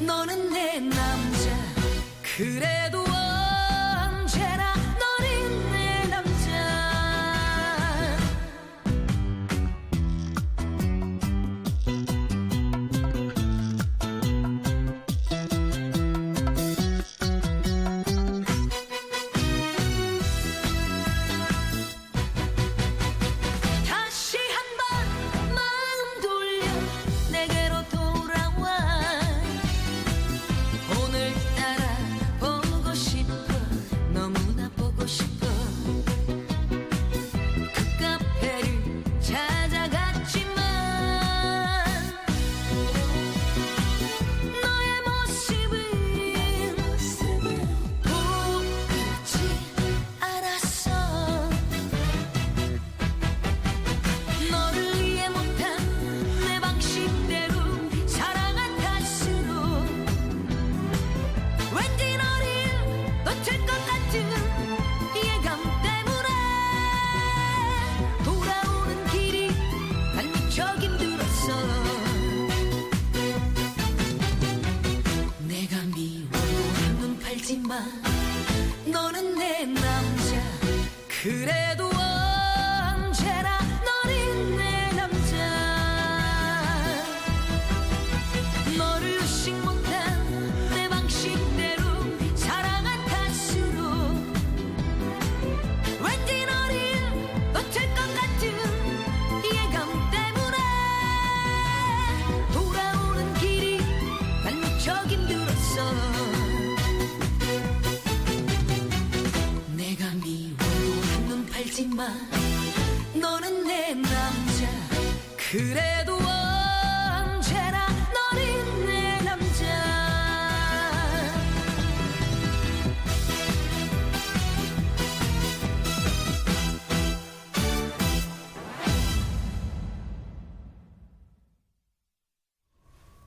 너는 내 남자 그래도 언제나 너는 내 남자 다시 한번 마음 돌려 내게로 돌아와 오늘따라 보고 싶어 너무나 보고 싶어 그 카페를 찾아갔지만 너의 모습을 보이지 않았어 너를 이해 못한 내 방식대로 사랑한 탓으로 왠지 너를 놓칠 것 같은 이해감 때문에 돌아오는 길이 난 무척 힘들었어 내가 미워도 한눈 팔지마 너는 내 남자 그래도 언제나 너는 내 남자 너를 의식 못한 내 방식대로 사랑한 탓으로 왠지 너를 놓칠 것 같은 이해감 때문에 돌아오는 길이 난 무척 힘들었어 내가 미워도 한눈 팔지마 너는 내 남자 그래도 언제나 너는 내 남자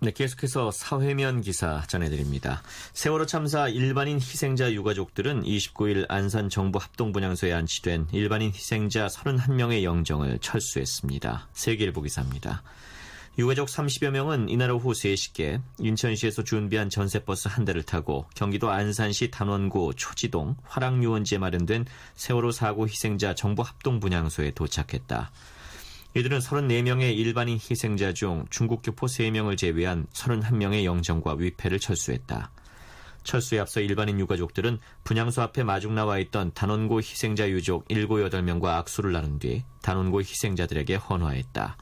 네, 계속해서 사회면 기사 전해드립니다. 세월호 참사 일반인 희생자 유가족들은 29일 안산 정부 합동분향소에 안치된 일반인 희생자 31명의 영정을 철수했습니다. 세계일보 기사입니다. 유가족 30여 명은 이날 오후 3시께 인천시에서 준비한 전세버스 한 대를 타고 경기도 안산시 단원구 초지동 화랑유원지에 마련된 세월호 사고 희생자 정부 합동분향소에 도착했다. 이들은 34명의 일반인 희생자 중 중국 교포 3명을 제외한 31명의 영정과 위패를 철수했다. 철수에 앞서 일반인 유가족들은 분향소 앞에 마중 나와 있던 단원고 희생자 유족 7, 8명과 악수를 나눈 뒤 단원고 희생자들에게 헌화했다.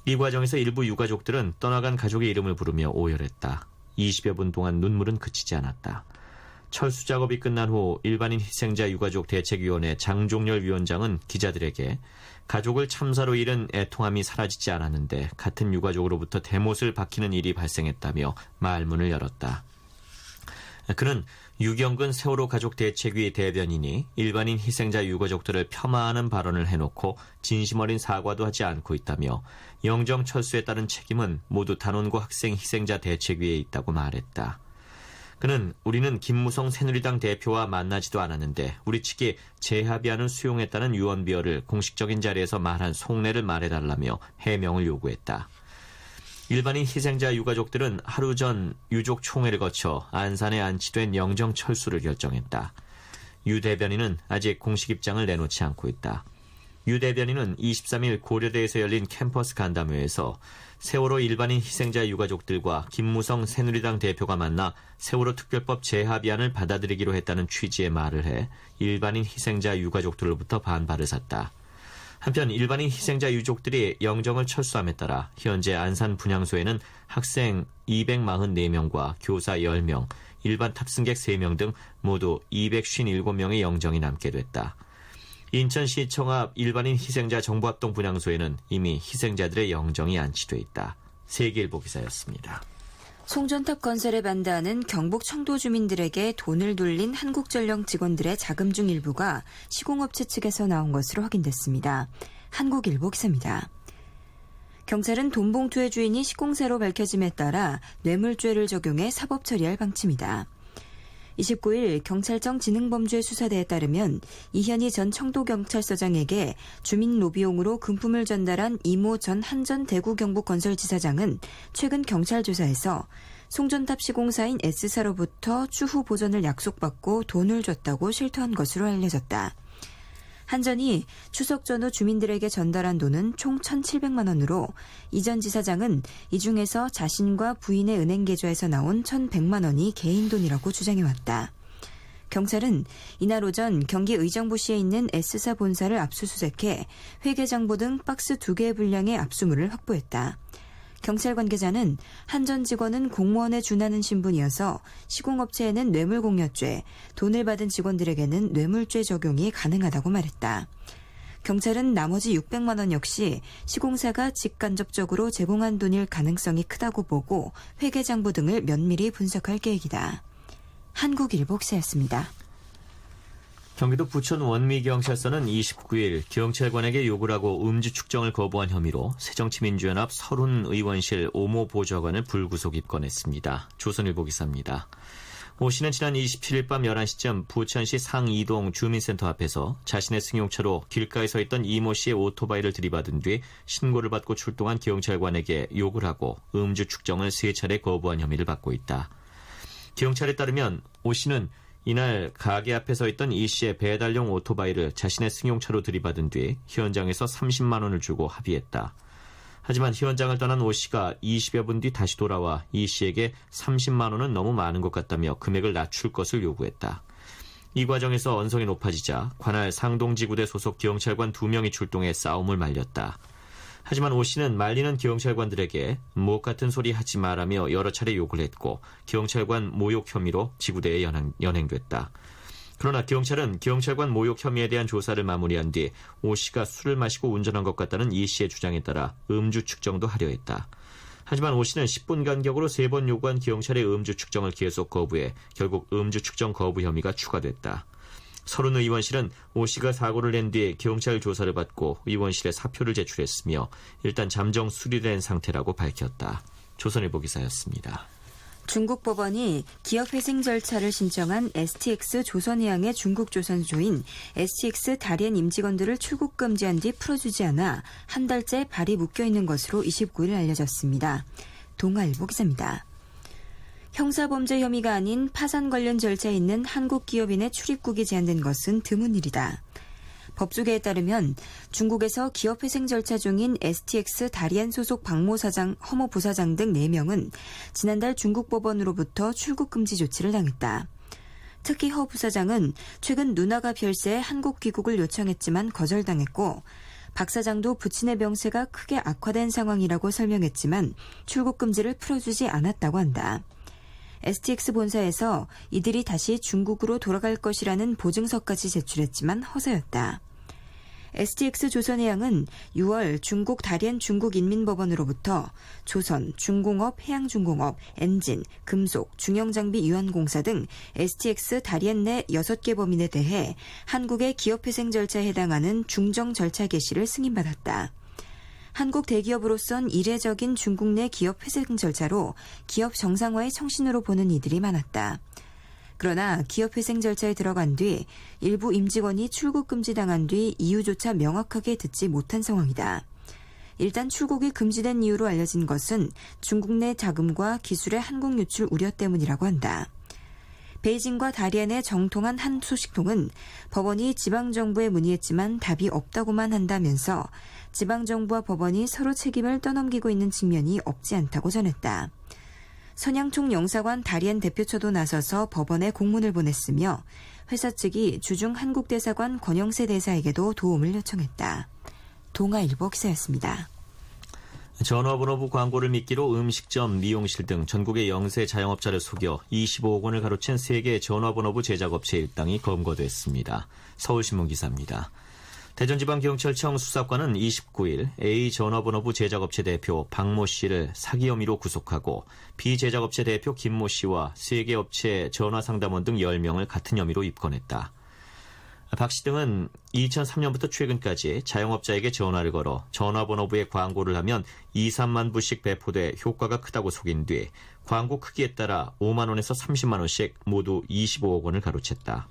이 과정에서 일부 유가족들은 떠나간 가족의 이름을 부르며 오열했다. 20여 분 동안 눈물은 그치지 않았다. 철수 작업이 끝난 후 일반인 희생자 유가족 대책위원회 장종렬 위원장은 기자들에게 가족을 참사로 잃은 애통함이 사라지지 않았는데 같은 유가족으로부터 대못을 박히는 일이 발생했다며 말문을 열었다. 그는 유경근 세월호 가족 대책위 대변인이 일반인 희생자 유가족들을 폄하하는 발언을 해놓고 진심 어린 사과도 하지 않고 있다며 영정 철수에 따른 책임은 모두 단원고 학생 희생자 대책위에 있다고 말했다. 그는 우리는 김무성 새누리당 대표와 만나지도 않았는데 우리 측이 재합의안을 수용했다는 유언비어를 공식적인 자리에서 말한 속내를 말해달라며 해명을 요구했다. 일반인 희생자 유가족들은 하루 전 유족 총회를 거쳐 안산에 안치된 영정 철수를 결정했다. 유 대변인은 아직 공식 입장을 내놓지 않고 있다. 유 대변인은 23일 고려대에서 열린 캠퍼스 간담회에서 세월호 일반인 희생자 유가족들과 김무성 새누리당 대표가 만나 세월호 특별법 재합의안을 받아들이기로 했다는 취지의 말을 해 일반인 희생자 유가족들로부터 반발을 샀다. 한편 일반인 희생자 유족들이 영정을 철수함에 따라 현재 안산 분향소에는 학생 244명과 교사 10명, 일반 탑승객 3명 등 모두 257명의 영정이 남게 됐다. 인천시청 앞 일반인 희생자 정부합동 분향소에는 이미 희생자들의 영정이 안치돼 있다. 세계일보 기사였습니다. 송전탑 건설에 반대하는 경북 청도 주민들에게 돈을 돌린 한국전력 직원들의 자금 중 일부가 시공업체 측에서 나온 것으로 확인됐습니다. 한국일보 기사입니다. 경찰은 돈봉투의 주인이 시공사로 밝혀짐에 따라 뇌물죄를 적용해 사법 처리할 방침이다. 29일 경찰청 지능범죄수사대에 따르면 이현희 전 청도경찰서장에게 주민 로비용으로 금품을 전달한 이모 전 한전 대구경북건설지사장은 최근 경찰 조사에서 송전탑 시공사인 S사로부터 추후 보전을 약속받고 돈을 줬다고 실토한 것으로 알려졌다. 한전이 추석 전후 주민들에게 전달한 돈은 총 1,700만 원으로 이 전 지사장은 이 중에서 자신과 부인의 은행 계좌에서 나온 1,100만 원이 개인 돈이라고 주장해왔다. 경찰은 이날 오전 경기 의정부시에 있는 S사 본사를 압수수색해 회계장부 등 박스 2개의 분량의 압수물을 확보했다. 경찰 관계자는 한전 직원은 공무원에 준하는 신분이어서 시공업체에는 뇌물공여죄, 돈을 받은 직원들에게는 뇌물죄 적용이 가능하다고 말했다. 경찰은 나머지 600만 원 역시 시공사가 직간접적으로 제공한 돈일 가능성이 크다고 보고 회계장부 등을 면밀히 분석할 계획이다. 한국일보 기사였습니다. 경기도 부천 원미경찰서는 29일 경찰관에게 요구를 하고 음주 측정을 거부한 혐의로 새정치민주연합 서른 의원실 오모 보좌관을 불구속 입건했습니다. 조선일보 기사입니다. 오 씨는 지난 27일 밤 11시쯤 부천시 상이동 주민센터 앞에서 자신의 승용차로 길가에 서 있던 이모 씨의 오토바이를 들이받은 뒤 신고를 받고 출동한 경찰관에게 욕을 하고 음주 측정을 3차례 거부한 혐의를 받고 있다. 경찰에 따르면 오 씨는 이날 가게 앞에 서 있던 이 씨의 배달용 오토바이를 자신의 승용차로 들이받은 뒤 현장에서 30만 원을 주고 합의했다. 하지만 현장을 떠난 오 씨가 20여 분 뒤 다시 돌아와 이 씨에게 30만 원은 너무 많은 것 같다며 금액을 낮출 것을 요구했다. 이 과정에서 언성이 높아지자 관할 상동지구대 소속 경찰관 2명이 출동해 싸움을 말렸다. 하지만 오 씨는 말리는 경찰관들에게 목 같은 소리 하지 마라며 여러 차례 욕을 했고 경찰관 모욕 혐의로 지구대에 연행됐다. 그러나 경찰은 경찰관 모욕 혐의에 대한 조사를 마무리한 뒤 오 씨가 술을 마시고 운전한 것 같다는 이 씨의 주장에 따라 음주 측정도 하려 했다. 하지만 오 씨는 10분 간격으로 3번 요구한 경찰의 음주 측정을 계속 거부해 결국 음주 측정 거부 혐의가 추가됐다. 서른 의원실은 오 씨가 사고를 낸 뒤에 경찰 조사를 받고 의원실에 사표를 제출했으며 일단 잠정 수리된 상태라고 밝혔다. 조선일보 기사였습니다. 중국 법원이 기업회생 절차를 신청한 STX 조선해양의 중국 조선소인 STX 다리엔 임직원들을 출국 금지한 뒤 풀어주지 않아 한 달째 발이 묶여있는 것으로 29일 알려졌습니다. 동아일보 기사입니다. 형사범죄 혐의가 아닌 파산 관련 절차에 있는 한국 기업인의 출입국이 제한된 것은 드문 일이다. 법조계에 따르면 중국에서 기업회생 절차 중인 STX 다리엔 소속 박모 사장, 허모 부사장 등 4명은 지난달 중국 법원으로부터 출국 금지 조치를 당했다. 특히 허 부사장은 최근 누나가 별세에 한국 귀국을 요청했지만 거절당했고 박 사장도 부친의 병세가 크게 악화된 상황이라고 설명했지만 출국 금지를 풀어주지 않았다고 한다. STX 본사에서 이들이 다시 중국으로 돌아갈 것이라는 보증서까지 제출했지만 허세였다. STX 조선해양은 6월 중국 다리엔 중국인민법원으로부터 조선, 중공업, 해양중공업, 엔진, 금속, 중형장비 유한공사 등 STX 다리엔 내 6개 범인에 대해 한국의 기업회생 절차에 해당하는 중정 절차 개시를 승인받았다. 한국 대기업으로선 이례적인 중국 내 기업 회생 절차로 기업 정상화의 청신으로 보는 이들이 많았다. 그러나 기업 회생 절차에 들어간 뒤 일부 임직원이 출국 금지당한 뒤 이유조차 명확하게 듣지 못한 상황이다. 일단 출국이 금지된 이유로 알려진 것은 중국 내 자금과 기술의 한국 유출 우려 때문이라고 한다. 베이징과 다리엔의 정통한 한 소식통은 법원이 지방정부에 문의했지만 답이 없다고만 한다면서 지방정부와 법원이 서로 책임을 떠넘기고 있는 측면이 없지 않다고 전했다. 선양총 영사관 다리엔 대표처도 나서서 법원에 공문을 보냈으며 회사 측이 주중 한국대사관 권영세 대사에게도 도움을 요청했다. 동아일보 기사였습니다. 전화번호부 광고를 미끼로 음식점, 미용실 등 전국의 영세 자영업자를 속여 25억 원을 가로챈 세계 전화번호부 제작업체 일당이 검거됐습니다. 서울신문 기사입니다. 대전지방경찰청 수사관은 29일 A 전화번호부 제작업체 대표 박모 씨를 사기 혐의로 구속하고 B 제작업체 대표 김모 씨와 세계업체 전화상담원 등 10명을 같은 혐의로 입건했다. 박 씨 등은 2003년부터 최근까지 자영업자에게 전화를 걸어 전화번호부에 광고를 하면 2, 3만 부씩 배포돼 효과가 크다고 속인 뒤 광고 크기에 따라 5만 원에서 30만 원씩 모두 25억 원을 가로챘다.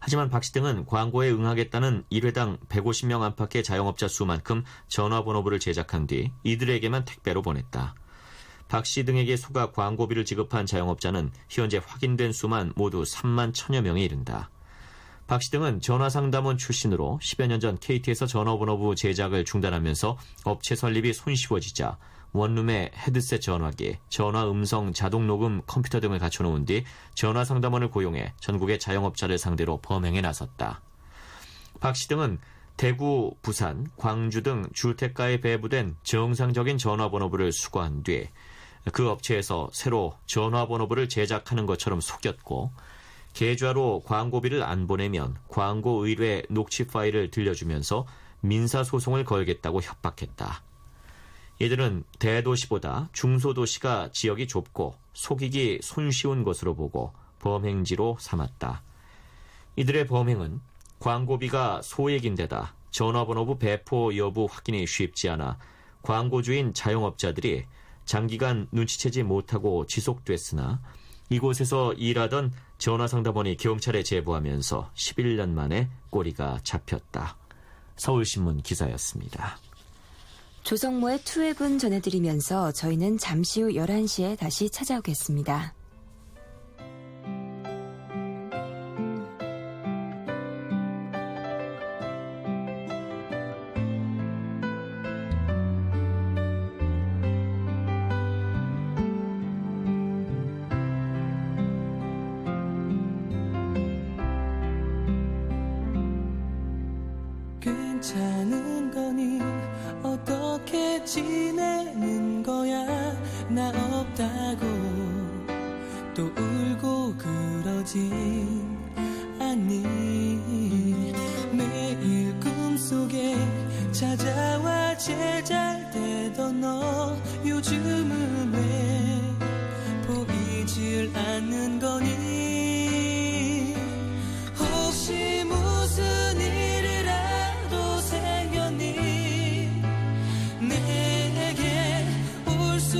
하지만 박 씨 등은 광고에 응하겠다는 1회당 150명 안팎의 자영업자 수만큼 전화번호부를 제작한 뒤 이들에게만 택배로 보냈다. 박 씨 등에게 속아 광고비를 지급한 자영업자는 현재 확인된 수만 모두 3만 1천여 명에 이른다. 박 씨 등은 전화상담원 출신으로 10여 년 전 KT에서 전화번호부 제작을 중단하면서 업체 설립이 손쉬워지자 원룸에 헤드셋 전화기, 전화 음성 자동 녹음 컴퓨터 등을 갖춰놓은 뒤 전화상담원을 고용해 전국의 자영업자를 상대로 범행에 나섰다. 박 씨 등은 대구, 부산, 광주 등 주택가에 배부된 정상적인 전화번호부를 수거한 뒤 그 업체에서 새로 전화번호부를 제작하는 것처럼 속였고 계좌로 광고비를 안 보내면 광고 의뢰 녹취 파일을 들려주면서 민사소송을 걸겠다고 협박했다. 이들은 대도시보다 중소도시가 지역이 좁고 속이기 손쉬운 것으로 보고 범행지로 삼았다. 이들의 범행은 광고비가 소액인데다 전화번호부 배포 여부 확인이 쉽지 않아 광고주인 자영업자들이 장기간 눈치채지 못하고 지속됐으나 이곳에서 일하던 전화상담원이 경찰에 제보하면서 11년 만에 꼬리가 잡혔다. 서울신문 기사였습니다. 조성모의 투앱은 전해드리면서 저희는 잠시 후 11시에 다시 찾아오겠습니다. 괜찮은 거니 어떻게 지내는 거야 나 없다고 또 울고 그러진 않니 매일 꿈속에 찾아와 제잘되던 너 요즘은 왜 보이질 않는 거니 혹시 무슨 일이라도 생겼니 내게 올 수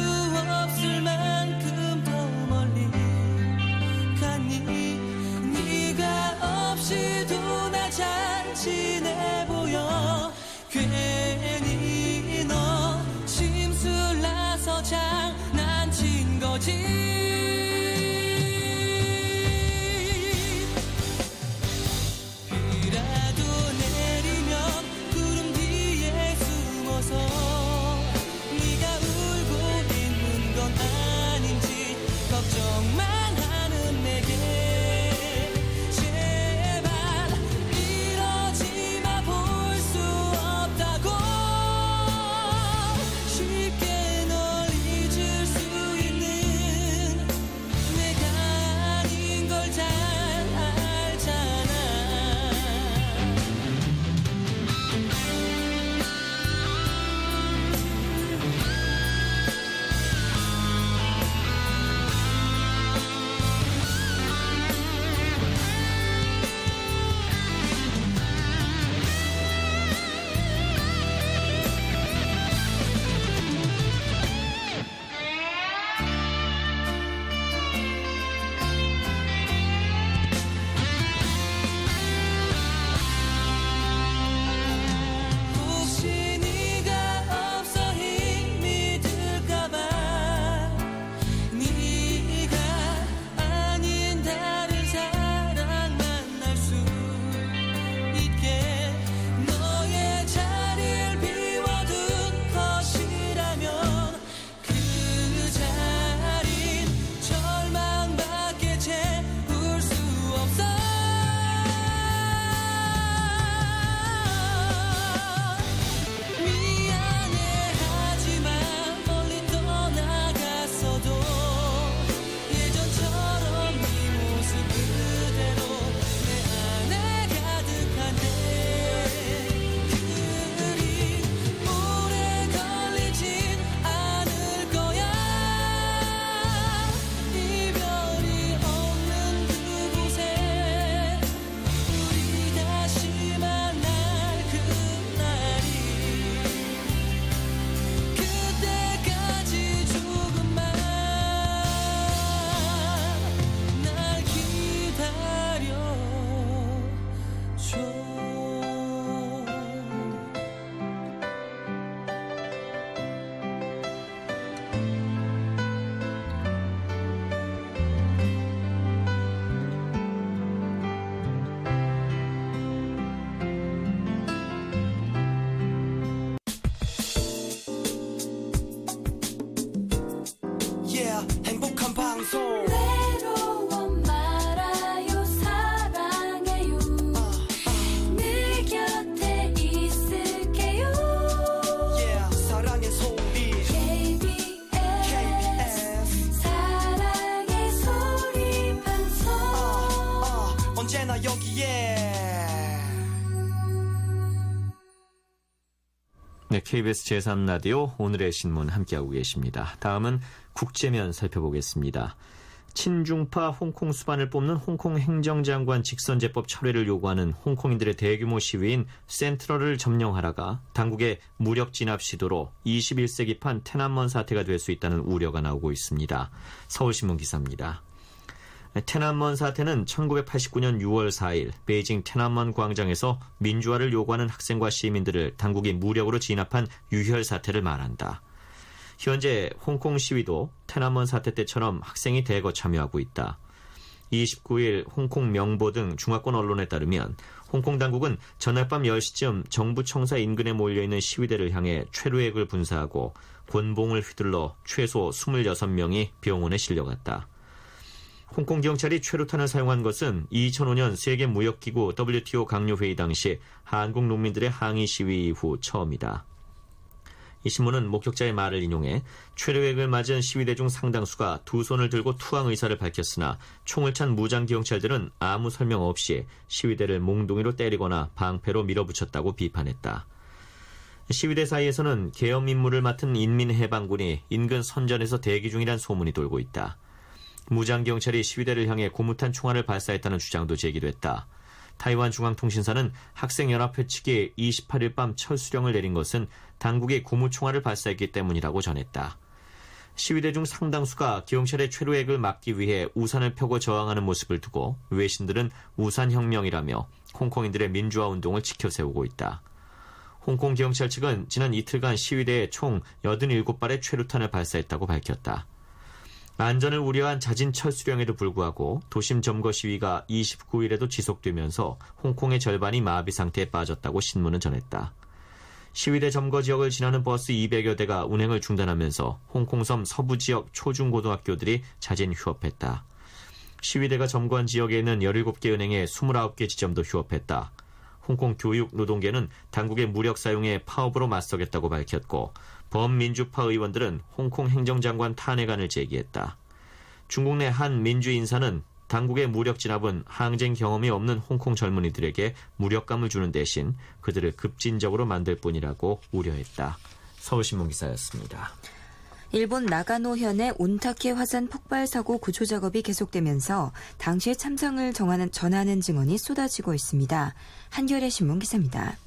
비라도 내리면 구름 뒤에 숨어서 네가 울고 있는 건 아닌지 걱정만 하는 내게 제발 이러지 마 볼 수 없다고 쉽게 널 잊을 수 있는 내가 아닌 걸 잘 알잖아. 혹시 네가 없어 힘이 들까봐 네가 아닌 다른 사랑 만날 수 있게 너의 자리를 비워둔 것이라면 그 자린 절망밖에 채울 수 없어. 미안해 하지만 멀리 떠나갔어도 예전처럼 네 모습 그대로 내 안에 가득한데 그리 오래 걸리진 않을 거야. 이별이 없는 그곳에 우리 다시 만날 그날이 그때까지 조금만 날 기다려줘. Yeah, 행복한 방송. 외로워 말아요 사랑해요 늘 곁에 있을게요 Yeah, 사랑의 소리. KBS 사랑의 소리 방송 언제나 여기에. 네, KBS 제3라디오 오늘의 신문 함께하고 계십니다. 다음은 국제면 살펴보겠습니다. 친중파 홍콩 수반을 뽑는 홍콩 행정장관 직선제법 철회를 요구하는 홍콩인들의 대규모 시위인 센트럴을 점령하라가 당국의 무력 진압 시도로 21세기판 테난먼 사태가 될 수 있다는 우려가 나오고 있습니다. 서울신문 기사입니다. 테난먼 사태는 1989년 6월 4일 베이징 테난먼 광장에서 민주화를 요구하는 학생과 시민들을 당국이 무력으로 진압한 유혈 사태를 말한다. 현재 홍콩 시위도 테난먼 사태 때처럼 학생이 대거 참여하고 있다. 29일 홍콩 명보 등 중화권 언론에 따르면 홍콩 당국은 전날 밤 10시쯤 정부 청사 인근에 몰려있는 시위대를 향해 최루액을 분사하고 권봉을 휘둘러 최소 26명이 병원에 실려갔다. 홍콩 경찰이 최루탄을 사용한 것은 2005년 세계무역기구 WTO 강요회의 당시 한국 농민들의 항의 시위 이후 처음이다. 이 신문은 목격자의 말을 인용해 최루액을 맞은 시위대 중 상당수가 두 손을 들고 투항 의사를 밝혔으나 총을 찬 무장경찰들은 아무 설명 없이 시위대를 몽둥이로 때리거나 방패로 밀어붙였다고 비판했다. 시위대 사이에서는 계엄 임무를 맡은 인민해방군이 인근 선전에서 대기 중이란 소문이 돌고 있다. 무장경찰이 시위대를 향해 고무탄 총알을 발사했다는 주장도 제기됐다. 타이완 중앙통신사는 학생연합회 측이 28일 밤 철수령을 내린 것은 당국이 고무총알을 발사했기 때문이라고 전했다. 시위대 중 상당수가 경찰의 최루액을 막기 위해 우산을 펴고 저항하는 모습을 두고 외신들은 우산혁명이라며 홍콩인들의 민주화운동을 지켜세우고 있다. 홍콩 경찰 측은 지난 이틀간 시위대에 총 87발의 최루탄을 발사했다고 밝혔다. 안전을 우려한 잦은 철수령에도 불구하고 도심 점거 시위가 29일에도 지속되면서 홍콩의 절반이 마비 상태에 빠졌다고 신문은 전했다. 시위대 점거 지역을 지나는 버스 200여 대가 운행을 중단하면서 홍콩섬 서부 지역 초중고등학교들이 잦은 휴업했다. 시위대가 점거한 지역에 있는 17개 은행의 29개 지점도 휴업했다. 홍콩 교육 노동계는 당국의 무력 사용에 파업으로 맞서겠다고 밝혔고 범민주파 의원들은 홍콩 행정장관 탄핵안을 제기했다. 중국 내 한 민주 인사는 당국의 무력 진압은 항쟁 경험이 없는 홍콩 젊은이들에게 무력감을 주는 대신 그들을 급진적으로 만들 뿐이라고 우려했다. 서울신문 기사였습니다. 일본 나가노현의 온타케 화산 폭발 사고 구조 작업이 계속되면서 당시의 참상을 전하는 증언이 쏟아지고 있습니다. 한겨레 신문 기사입니다.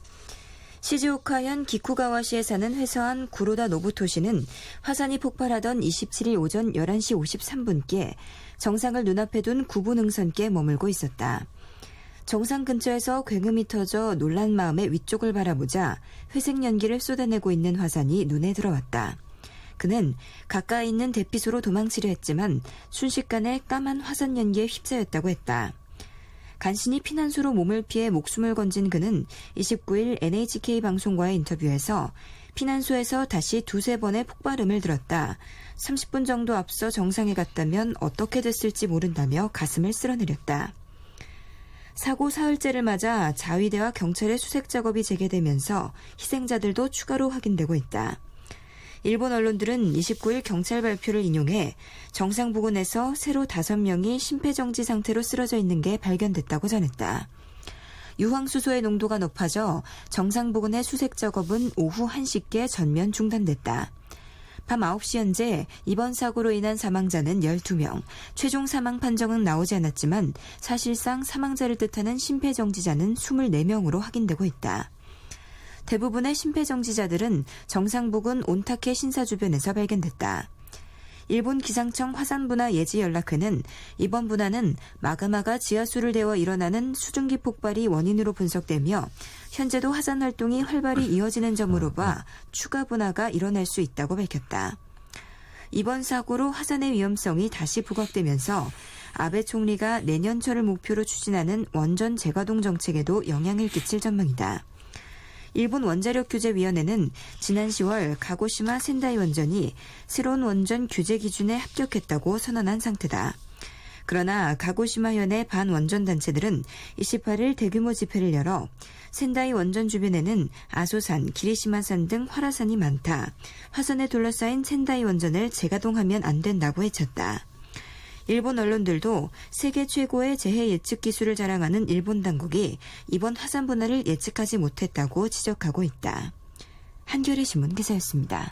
시즈오카현 기쿠가와시에 사는 회사원 구로다 노부토시는 화산이 폭발하던 27일 오전 11시 53분께 정상을 눈앞에 둔 구부 능선께 머물고 있었다. 정상 근처에서 굉음이 터져 놀란 마음에 위쪽을 바라보자 회색 연기를 쏟아내고 있는 화산이 눈에 들어왔다. 그는 가까이 있는 대피소로 도망치려 했지만 순식간에 까만 화산 연기에 휩싸였다고 했다. 간신히 피난소로 몸을 피해 목숨을 건진 그는 29일 NHK 방송과의 인터뷰에서 피난소에서 다시 두세 번의 폭발음을 들었다. 30분 정도 앞서 정상에 갔다면 어떻게 됐을지 모른다며 가슴을 쓸어내렸다. 사고 사흘째를 맞아 자위대와 경찰의 수색 작업이 재개되면서 희생자들도 추가로 확인되고 있다. 일본 언론들은 29일 경찰 발표를 인용해 정상 부근에서 새로 5명이 심폐정지 상태로 쓰러져 있는 게 발견됐다고 전했다. 유황수소의 농도가 높아져 정상 부근의 수색 작업은 오후 1시께 전면 중단됐다. 밤 9시 현재 이번 사고로 인한 사망자는 12명, 최종 사망 판정은 나오지 않았지만 사실상 사망자를 뜻하는 심폐정지자는 24명으로 확인되고 있다. 대부분의 심폐정지자들은 정상 부근 온타케 신사 주변에서 발견됐다. 일본 기상청 화산분화 예지연락회는 이번 분화는 마그마가 지하수를 데워 일어나는 수증기 폭발이 원인으로 분석되며 현재도 화산 활동이 활발히 이어지는 점으로 봐 추가 분화가 일어날 수 있다고 밝혔다. 이번 사고로 화산의 위험성이 다시 부각되면서 아베 총리가 내년 초를 목표로 추진하는 원전 재가동 정책에도 영향을 끼칠 전망이다. 일본 원자력규제위원회는 지난 10월 가고시마 센다이 원전이 새로운 원전 규제 기준에 합격했다고 선언한 상태다. 그러나 가고시마현의 반원전단체들은 28일 대규모 집회를 열어 센다이 원전 주변에는 아소산, 기리시마산 등 활화산이 많다. 화산에 둘러싸인 센다이 원전을 재가동하면 안 된다고 외쳤다. 일본 언론들도 세계 최고의 재해 예측 기술을 자랑하는 일본 당국이 이번 화산 분화를 예측하지 못했다고 지적하고 있다. 한겨레 신문 기사였습니다.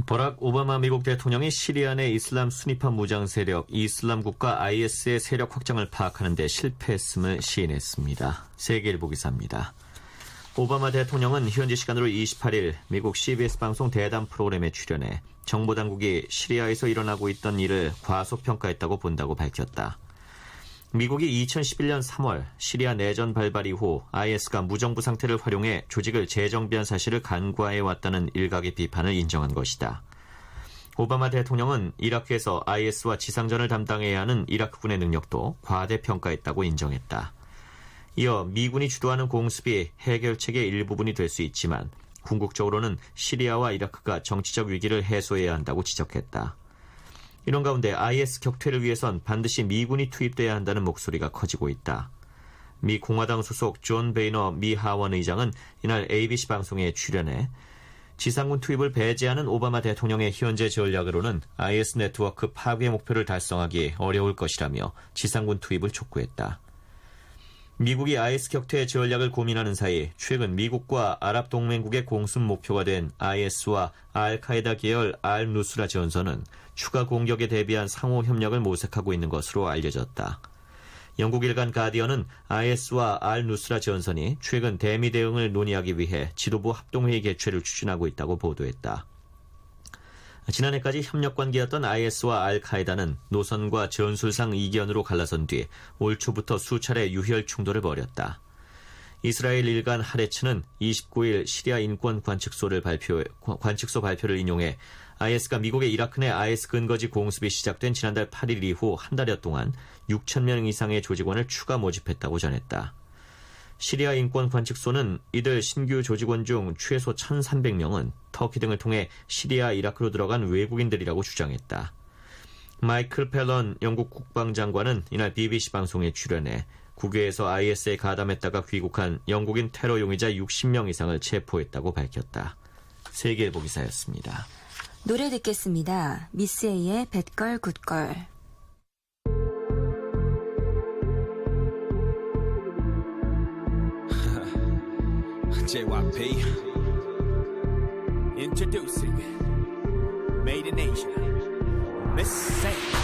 버락 오바마 미국 대통령이 시리아 내 이슬람 순위파 무장 세력 이슬람 국가 IS의 세력 확장을 파악하는 데 실패했음을 시인했습니다. 세계일보 기사입니다. 오바마 대통령은 현지 시간으로 28일 미국 CBS 방송 대담 프로그램에 출연해 정보당국이 시리아에서 일어나고 있던 일을 과소평가했다고 본다고 밝혔다. 미국이 2011년 3월 시리아 내전 발발 이후 IS가 무정부 상태를 활용해 조직을 재정비한 사실을 간과해왔다는 일각의 비판을 인정한 것이다. 오바마 대통령은 이라크에서 IS와 지상전을 담당해야 하는 이라크군의 능력도 과대평가했다고 인정했다. 이어 미군이 주도하는 공습이 해결책의 일부분이 될 수 있지만 궁극적으로는 시리아와 이라크가 정치적 위기를 해소해야 한다고 지적했다. 이런 가운데 IS 격퇴를 위해선 반드시 미군이 투입돼야 한다는 목소리가 커지고 있다. 미 공화당 소속 존 베이너 미 하원 의장은 이날 ABC 방송에 출연해 지상군 투입을 배제하는 오바마 대통령의 현재 전략으로는 IS 네트워크 파괴 목표를 달성하기 어려울 것이라며 지상군 투입을 촉구했다. 미국이 IS 격퇴 전략을 고민하는 사이 최근 미국과 아랍 동맹국의 공습 목표가 된 IS와 알카에다 계열 알-누스라 전선은 추가 공격에 대비한 상호 협력을 모색하고 있는 것으로 알려졌다. 영국 일간 가디언은 IS와 알-누스라 전선이 최근 대미 대응을 논의하기 위해 지도부 합동회의 개최를 추진하고 있다고 보도했다. 지난해까지 협력관계였던 IS와 알카에다는 노선과 전술상 이견으로 갈라선 뒤 올 초부터 수차례 유혈 충돌을 벌였다. 이스라엘 일간 하레츠는 29일 시리아 인권 관측소 발표를 인용해 IS가 미국의 이라크 내 IS 근거지 공습이 시작된 지난달 8일 이후 한 달여 동안 6,000명 이상의 조직원을 추가 모집했다고 전했다. 시리아 인권 관측소는 이들 신규 조직원 중 최소 1,300명은 터키 등을 통해 시리아, 이라크로 들어간 외국인들이라고 주장했다. 마이클 펠런 영국 국방장관은 이날 BBC 방송에 출연해 국외에서 IS에 가담했다가 귀국한 영국인 테러 용의자 60명 이상을 체포했다고 밝혔다. 세계일보 기사였습니다. 노래 듣겠습니다. 미스 A의 뱃걸 굿걸. JYP Introducing Made in Asia Miss A.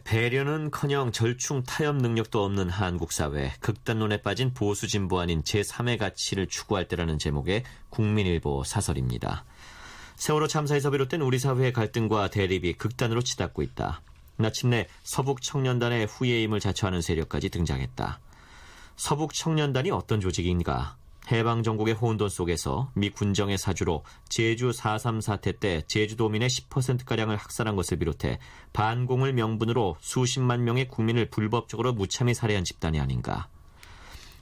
배려는커녕 절충 타협 능력도 없는 한국 사회, 극단론에 빠진 보수 진보 아닌 제3의 가치를 추구할 때라는 제목의 국민일보 사설입니다. 세월호 참사에서 비롯된 우리 사회의 갈등과 대립이 극단으로 치닫고 있다. 마침내 서북청년단의 후예임을 자처하는 세력까지 등장했다. 서북청년단이 어떤 조직인가? 해방정국의 혼돈 속에서 미 군정의 사주로 제주 4.3 사태 때 제주도민의 10%가량을 학살한 것을 비롯해 반공을 명분으로 수십만 명의 국민을 불법적으로 무참히 살해한 집단이 아닌가.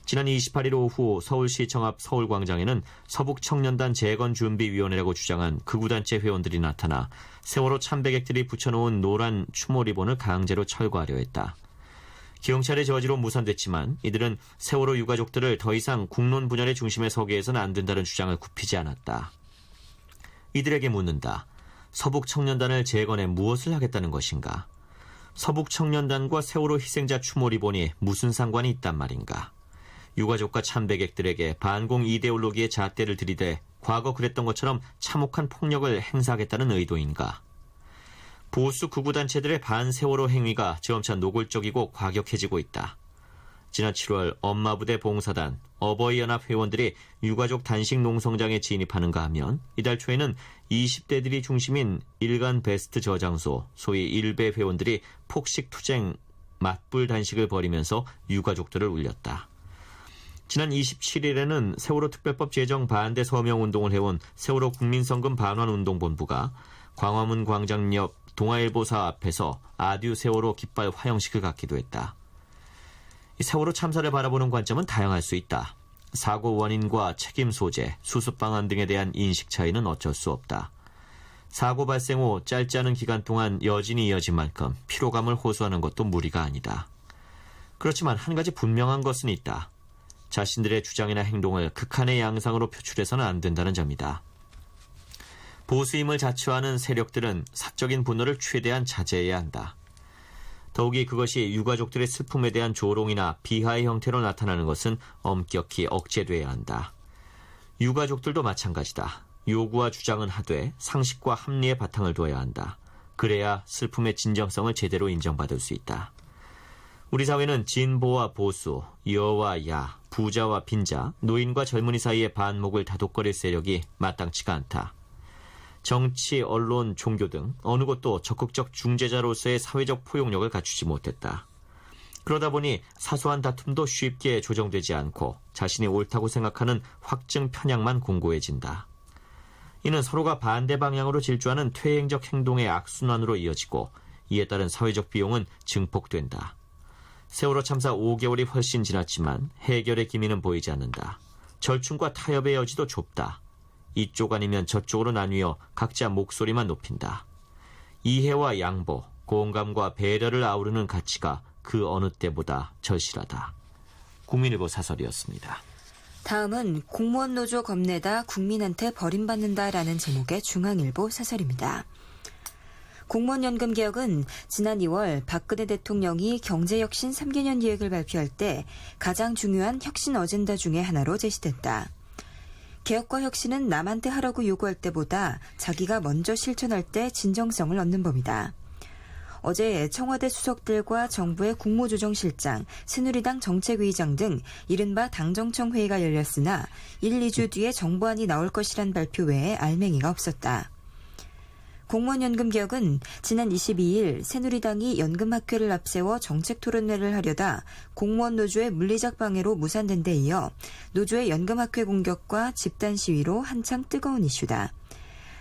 지난 28일 오후 서울시청 앞 서울광장에는 서북청년단 재건준비위원회라고 주장한 극우단체 회원들이 나타나 세월호 참배객들이 붙여놓은 노란 추모 리본을 강제로 철거하려 했다. 경찰의 저지로 무산됐지만 이들은 세월호 유가족들을 더 이상 국론 분열의 중심에 서게 해서는 안 된다는 주장을 굽히지 않았다. 이들에게 묻는다. 서북청년단을 재건해 무엇을 하겠다는 것인가? 서북청년단과 세월호 희생자 추모 리본이 무슨 상관이 있단 말인가? 유가족과 참배객들에게 반공 이데올로기의 잣대를 들이대 과거 그랬던 것처럼 참혹한 폭력을 행사하겠다는 의도인가? 보수 극우단체들의 반세월호 행위가 점차 노골적이고 과격해지고 있다. 지난 7월 엄마부대 봉사단, 어버이연합 회원들이 유가족 단식 농성장에 진입하는가 하면 이달 초에는 20대들이 중심인 일간 베스트 저장소, 소위 일베 회원들이 폭식 투쟁 맞불 단식을 벌이면서 유가족들을 울렸다. 지난 27일에는 세월호 특별법 제정 반대 서명운동을 해온 세월호 국민성금 반환운동본부가 광화문 광장 옆 동아일보사 앞에서 아듀 세월호 깃발 화형식을 갖기도 했다. 세월호 참사를 바라보는 관점은 다양할 수 있다. 사고 원인과 책임 소재, 수습 방안 등에 대한 인식 차이는 어쩔 수 없다. 사고 발생 후 짧지 않은 기간 동안 여진이 이어진 만큼 피로감을 호소하는 것도 무리가 아니다. 그렇지만 한 가지 분명한 것은 있다. 자신들의 주장이나 행동을 극한의 양상으로 표출해서는 안 된다는 점이다. 보수임을 자처하는 세력들은 사적인 분노를 최대한 자제해야 한다. 더욱이 그것이 유가족들의 슬픔에 대한 조롱이나 비하의 형태로 나타나는 것은 엄격히 억제돼야 한다. 유가족들도 마찬가지다. 요구와 주장은 하되 상식과 합리의 바탕을 둬야 한다. 그래야 슬픔의 진정성을 제대로 인정받을 수 있다. 우리 사회는 진보와 보수, 여와 야, 부자와 빈자, 노인과 젊은이 사이의 반목을 다독거릴 세력이 마땅치가 않다. 정치, 언론, 종교 등 어느 곳도 적극적 중재자로서의 사회적 포용력을 갖추지 못했다. 그러다 보니 사소한 다툼도 쉽게 조정되지 않고 자신이 옳다고 생각하는 확증 편향만 공고해진다. 이는 서로가 반대 방향으로 질주하는 퇴행적 행동의 악순환으로 이어지고 이에 따른 사회적 비용은 증폭된다. 세월호 참사 5개월이 훨씬 지났지만 해결의 기미는 보이지 않는다. 절충과 타협의 여지도 좁다. 이쪽 아니면 저쪽으로 나뉘어 각자 목소리만 높인다. 이해와 양보, 공감과 배려를 아우르는 가치가 그 어느 때보다 절실하다. 국민일보 사설이었습니다. 다음은 공무원 노조 겁내다 국민한테 버림받는다라는 제목의 중앙일보 사설입니다. 공무원연금 개혁은 지난 2월 박근혜 대통령이 경제혁신 3개년 계획을 발표할 때 가장 중요한 혁신 어젠다 중의 하나로 제시됐다. 개혁과 혁신은 남한테 하라고 요구할 때보다 자기가 먼저 실천할 때 진정성을 얻는 법이다. 어제 청와대 수석들과 정부의 국무조정실장, 새누리당 정책위의장 등 이른바 당정청 회의가 열렸으나 1, 2주 뒤에 정부안이 나올 것이란 발표 외에 알맹이가 없었다. 공무원연금 개혁은 지난 22일 새누리당이 연금학회를 앞세워 정책토론회를 하려다 공무원 노조의 물리적 방해로 무산된 데 이어 노조의 연금학회 공격과 집단 시위로 한창 뜨거운 이슈다.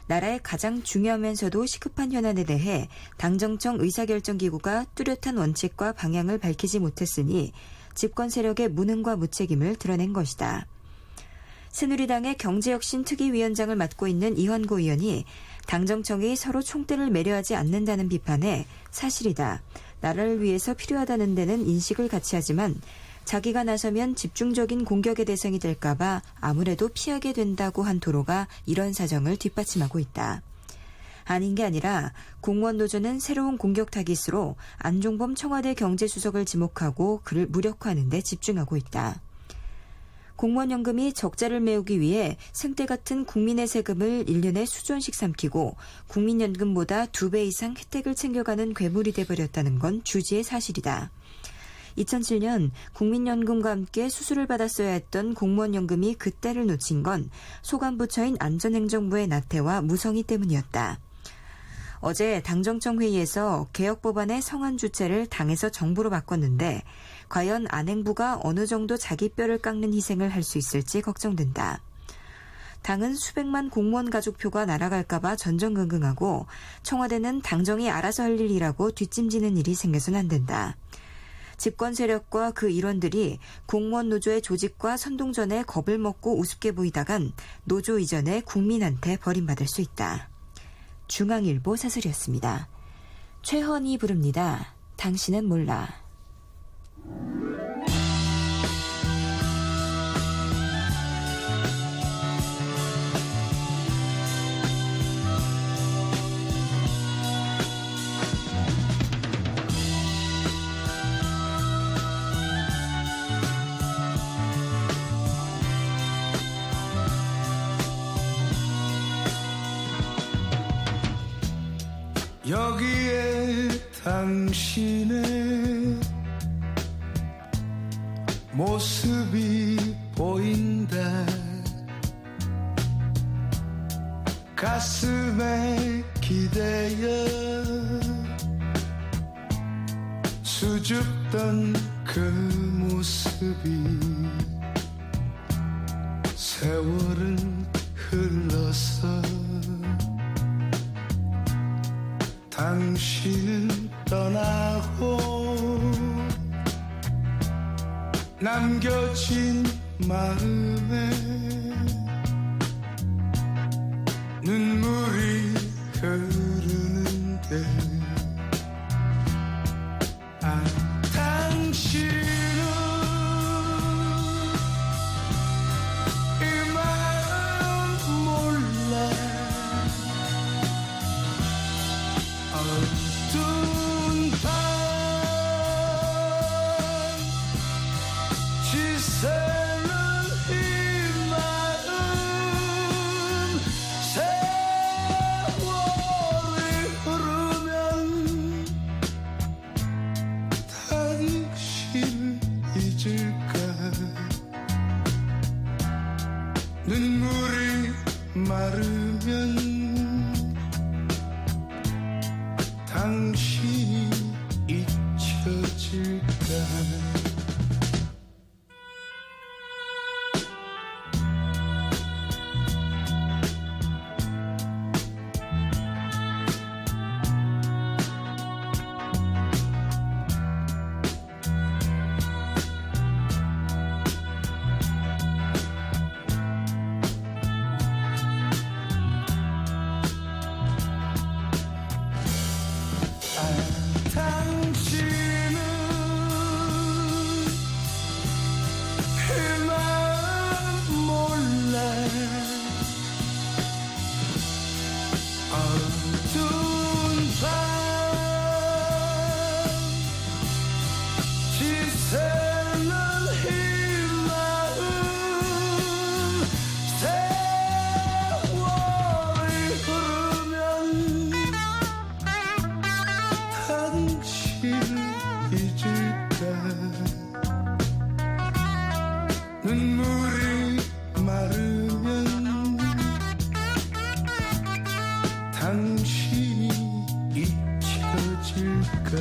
나라의 가장 중요하면서도 시급한 현안에 대해 당정청 의사결정기구가 뚜렷한 원칙과 방향을 밝히지 못했으니 집권 세력의 무능과 무책임을 드러낸 것이다. 새누리당의 경제혁신특위위원장을 맡고 있는 이완구 의원이 당정청이 서로 총대를 매려하지 않는다는 비판에 사실이다. 나라를 위해서 필요하다는 데는 인식을 같이 하지만 자기가 나서면 집중적인 공격의 대상이 될까 봐 아무래도 피하게 된다고 한 토로가 이런 사정을 뒷받침하고 있다. 아닌 게 아니라 공무원 노조는 새로운 공격 타깃으로 안종범 청와대 경제수석을 지목하고 그를 무력화하는 데 집중하고 있다. 공무원연금이 적자를 메우기 위해 생떼 같은 국민의 세금을 1년에 수조원씩 삼키고 국민연금보다 2배 이상 혜택을 챙겨가는 괴물이 돼버렸다는 건 주지의 사실이다. 2007년 국민연금과 함께 수수를 받았어야 했던 공무원연금이 그때를 놓친 건 소관부처인 안전행정부의 나태와 무성의 때문이었다. 어제 당정청 회의에서 개혁법안의 성안 주체를 당에서 정부로 바꿨는데 과연 안행부가 어느 정도 자기 뼈를 깎는 희생을 할 수 있을지 걱정된다. 당은 수백만 공무원 가족표가 날아갈까 봐 전전긍긍하고 청와대는 당정이 알아서 할 일이라고 뒷짐지는 일이 생겨서는 안 된다. 집권 세력과 그 일원들이 공무원 노조의 조직과 선동전에 겁을 먹고 우습게 보이다간 노조 이전에 국민한테 버림받을 수 있다. 중앙일보 사설이었습니다. 최헌이 부릅니다. 당신은 몰라. 여기에 당신의 모습이 보인다. 가슴에 기대어 수줍던 그 모습이 세월은 흘러서 당신은 떠나고 남겨진 마음에 눈물이 흐르는데 당신은 이 마음 몰라. 어두운 밤 지새는 이 마음 세월이 흐르면 당신을 잊을까. 눈물이 마르면 당신이 잊혀질까. 당신은 이 마음 몰라. 어두운 밤 지새는 이 마음 세월이 흐르면 당신을 잊을까. 눈물이 마르면 당신이 잊혀질까.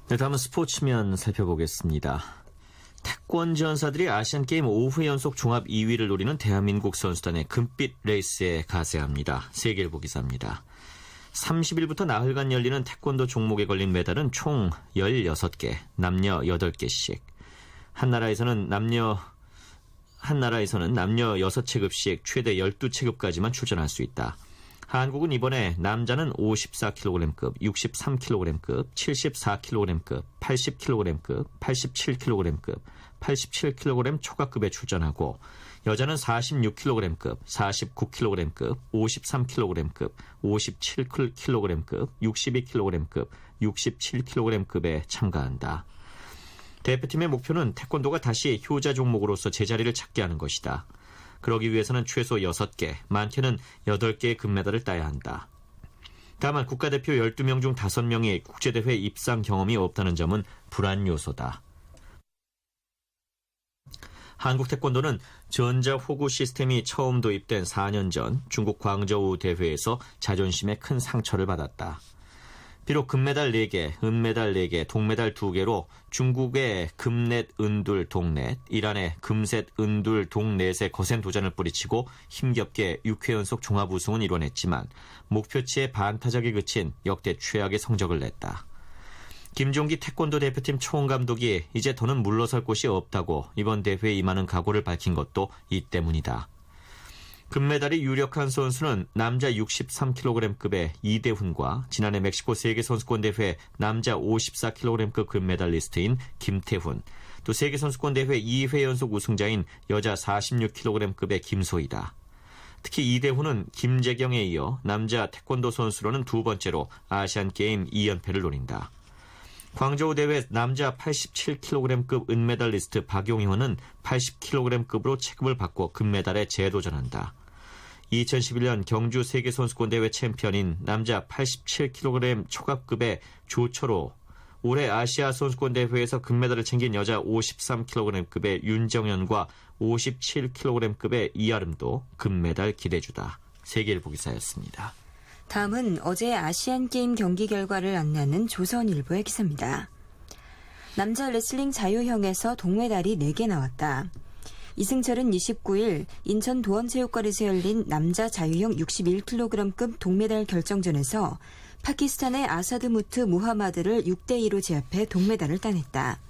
네, 다음은 스포츠면 살펴보겠습니다. 태권지 연사들이 아시안게임 5회 연속 종합 2위를 노리는 대한민국 선수단의 금빛 레이스에 가세합니다. 세계일보 기사입니다. 30일부터 나흘간 열리는 태권도 종목에 걸린 메달은 총 16개, 남녀 8개씩. 한 나라에서는 남녀 6체급씩 최대 12체급까지만 출전할 수 있다. 한국은 이번에 남자는 54kg급, 63kg급, 74kg급, 80kg급, 87kg급, 87kg 초과급에 출전하고 여자는 46kg급, 49kg급, 53kg급, 57kg급, 62kg급, 67kg급에 참가한다. 대표팀의 목표는 태권도가 다시 효자 종목으로서 제자리를 찾게 하는 것이다. 그러기 위해서는 최소 6개, 많게는 8개의 금메달을 따야 한다. 다만 국가대표 12명 중 5명이 국제대회 입상 경험이 없다는 점은 불안 요소다. 한국 태권도는 전자호구 시스템이 처음 도입된 4년 전 중국 광저우 대회에서 자존심에 큰 상처를 받았다. 비록 금메달 4개, 은메달 4개, 동메달 2개로 중국의 금넷, 은둘, 동넷, 이란의 금셋, 은둘, 동넷의 거센 도전을 뿌리치고 힘겹게 6회 연속 종합 우승은 이뤄냈지만 목표치의 반타작에 그친 역대 최악의 성적을 냈다. 김종기 태권도 대표팀 총감독이 이제 더는 물러설 곳이 없다고 이번 대회에 임하는 각오를 밝힌 것도 이 때문이다. 금메달이 유력한 선수는 남자 63kg급의 이대훈과 지난해 멕시코 세계선수권대회 남자 54kg급 금메달리스트인 김태훈, 또 세계선수권대회 2회 연속 우승자인 여자 46kg급의 김소희다. 특히 이대훈은 김재경에 이어 남자 태권도 선수로는 두 번째로 아시안게임 2연패를 노린다. 광저우 대회 남자 87kg급 은메달리스트 박용희원은 80kg급으로 체급을 바꿔 금메달에 재도전한다. 2011년 경주 세계선수권대회 챔피언인 남자 87kg 초갑급의 조철호, 올해 아시아 선수권대회에서 금메달을 챙긴 여자 53kg급의 윤정현과 57kg급의 이아름도 금메달 기대주다. 세계일보 기사였습니다. 다음은 어제 아시안게임 경기 결과를 안내하는 조선일보의 기사입니다. 남자 레슬링 자유형에서 동메달이 4개 나왔다. 이승철은 29일 인천 도원체육관에서 열린 남자 자유형 61kg급 동메달 결정전에서 파키스탄의 아사드 무트 무하마드를 6대2로 제압해 동메달을 따냈다.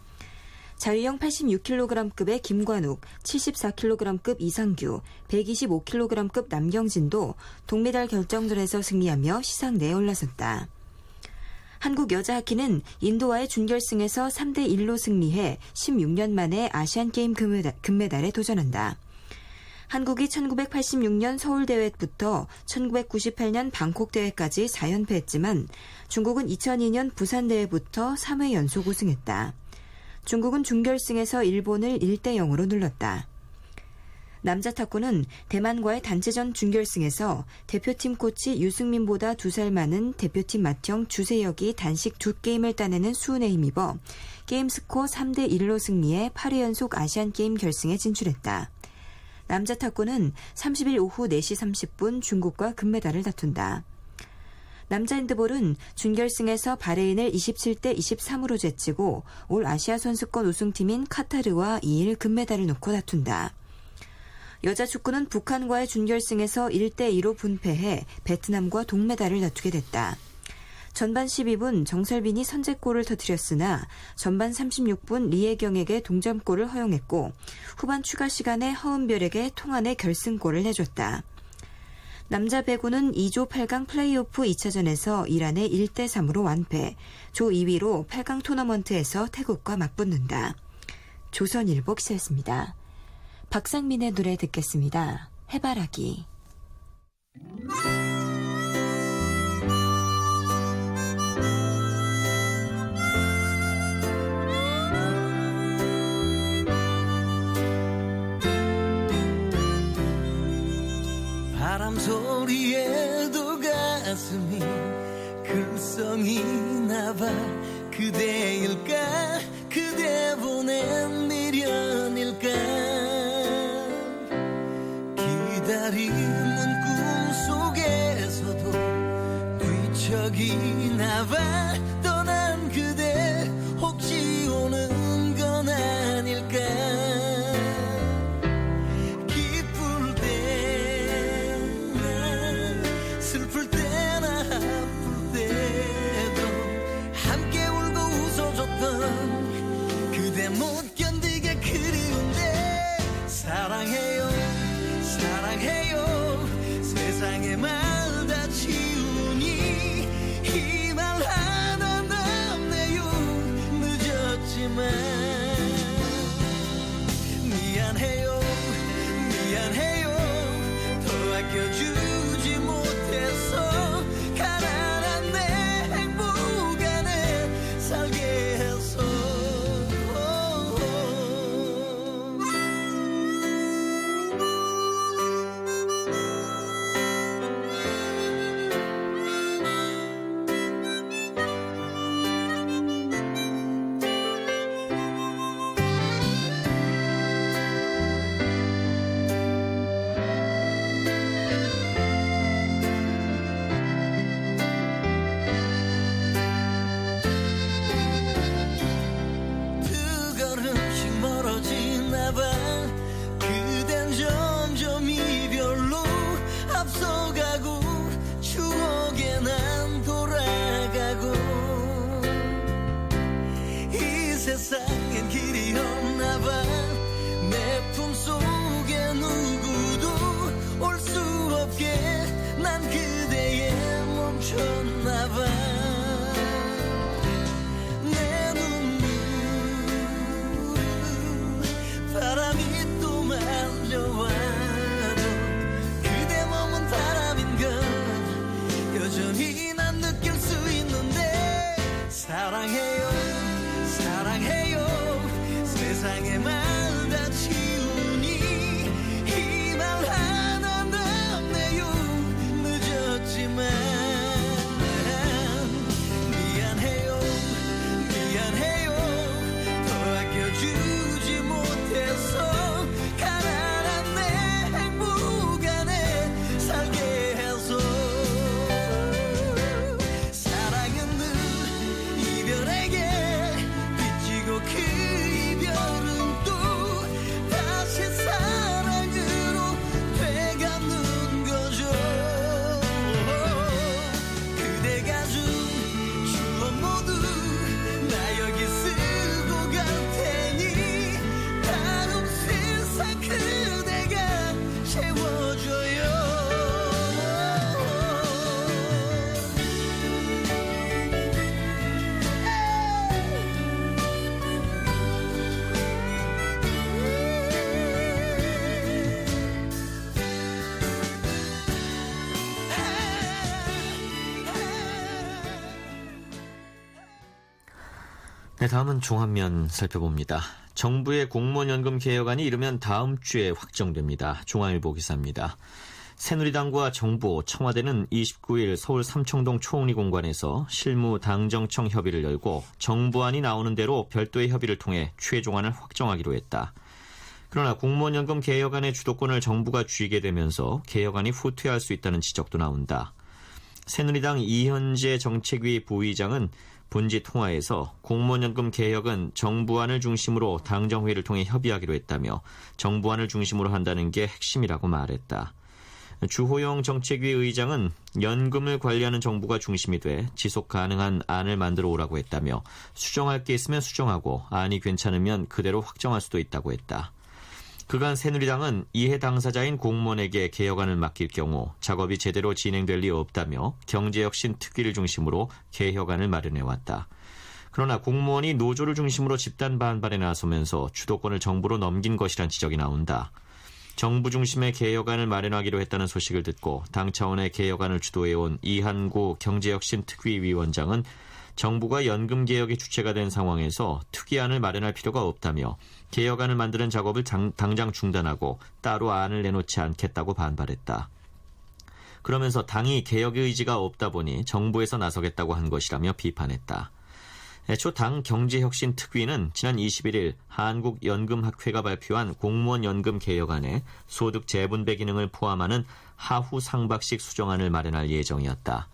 자유형 86kg급의 김관욱, 74kg급 이상규, 125kg급 남경진도 동메달 결정전에서 승리하며 시상대에 올라섰다. 한국 여자 하키는 인도와의 준결승에서 3대1로 승리해 16년 만에 아시안게임 금메달에 도전한다. 한국이 1986년 서울대회부터 1998년 방콕대회까지 4연패했지만 중국은 2002년 부산대회부터 3회 연속 우승했다. 중국은 준결승에서 일본을 1대0으로 눌렀다. 남자 탁구는 대만과의 단체전 준결승에서 대표팀 코치 유승민보다 2살 많은 대표팀 맏형 주세혁이 단식 2게임을 따내는 수훈에 힘입어 게임스코어 3대1로 승리해 8회 연속 아시안게임 결승에 진출했다. 남자 탁구는 30일 오후 4시 30분 중국과 금메달을 다툰다. 남자 핸드볼은 준결승에서 바레인을 27대 23으로 제치고 올 아시아 선수권 우승팀인 카타르와 2일 금메달을 놓고 다툰다. 여자 축구는 북한과의 준결승에서 1대2로 분패해 베트남과 동메달을 다투게 됐다. 전반 12분 정설빈이 선제골을 터뜨렸으나 전반 36분 리혜경에게 동점골을 허용했고 후반 추가 시간에 허은별에게 통안의 결승골을 내줬다. 남자 배구는 2조 8강 플레이오프 2차전에서 이란에 1대3으로 완패, 조 2위로 8강 토너먼트에서 태국과 맞붙는다. 조선일보 기사였습니다. 박상민의 노래 듣겠습니다. 해바라기. 바람 소리에도 가슴이 글썽이 나봐. 그대일까 그대 보낸 미련일까 기다리는 꿈속에서도 뒤척이 나봐. 떠난 그대 혹시 오는 건 아닐까. 기쁠 때나 슬플 때나 아플 때도 함께 울고 웃어줬던 그대 못 견디게 그리운데. 사랑해요 사랑해요 세상에 말 다 지우니 이 말 하나 남네요. 늦었지만 미안해요 미안해요 더 아껴주지 못해서 가난한 내 행복 안에 살게 해서. 사랑의 말 다 지우니 이 말 하나 남네요. 늦었지만 미안해요 미안해요 더 아껴주지 못해서 가난한 내 행복 안에 살게 해서 사랑은 늘 이별에게 빚지고 그 이별은 또 다시 사랑으로 되갚는 거죠. 그대가 준 추억 모두 나 여기 쓰고 갈 테니 다음 세상 그대가 채워줘요. 네, 다음은 중앙면 살펴봅니다. 정부의 공무원연금 개혁안이 이르면 다음 주에 확정됩니다. 중앙일보 기사입니다. 새누리당과 정부, 청와대는 29일 서울 삼청동 초응리 공관에서 실무 당정청 협의를 열고 정부안이 나오는 대로 별도의 협의를 통해 최종안을 확정하기로 했다. 그러나 공무원연금 개혁안의 주도권을 정부가 쥐게 되면서 개혁안이 후퇴할 수 있다는 지적도 나온다. 새누리당 이현재 정책위 부의장은 본지 통화에서 공무원연금 개혁은 정부안을 중심으로 당정회의를 통해 협의하기로 했다며 정부안을 중심으로 한다는 게 핵심이라고 말했다. 주호영 정책위 의장은 연금을 관리하는 정부가 중심이 돼 지속 가능한 안을 만들어 오라고 했다며 수정할 게 있으면 수정하고 안이 괜찮으면 그대로 확정할 수도 있다고 했다. 그간 새누리당은 이해 당사자인 공무원에게 개혁안을 맡길 경우 작업이 제대로 진행될 리 없다며 경제혁신 특위를 중심으로 개혁안을 마련해왔다. 그러나 공무원이 노조를 중심으로 집단 반발에 나서면서 주도권을 정부로 넘긴 것이란 지적이 나온다. 정부 중심의 개혁안을 마련하기로 했다는 소식을 듣고 당 차원의 개혁안을 주도해온 이한구 경제혁신특위 위원장은 정부가 연금개혁의 주체가 된 상황에서 특위안을 마련할 필요가 없다며 개혁안을 만드는 작업을 당장 중단하고 따로 안을 내놓지 않겠다고 반발했다. 그러면서 당이 개혁의 의지가 없다 보니 정부에서 나서겠다고 한 것이라며 비판했다. 애초 당 경제혁신특위는 지난 21일 한국연금학회가 발표한 공무원연금 개혁안에 소득 재분배 기능을 포함하는 하후 상박식 수정안을 마련할 예정이었다.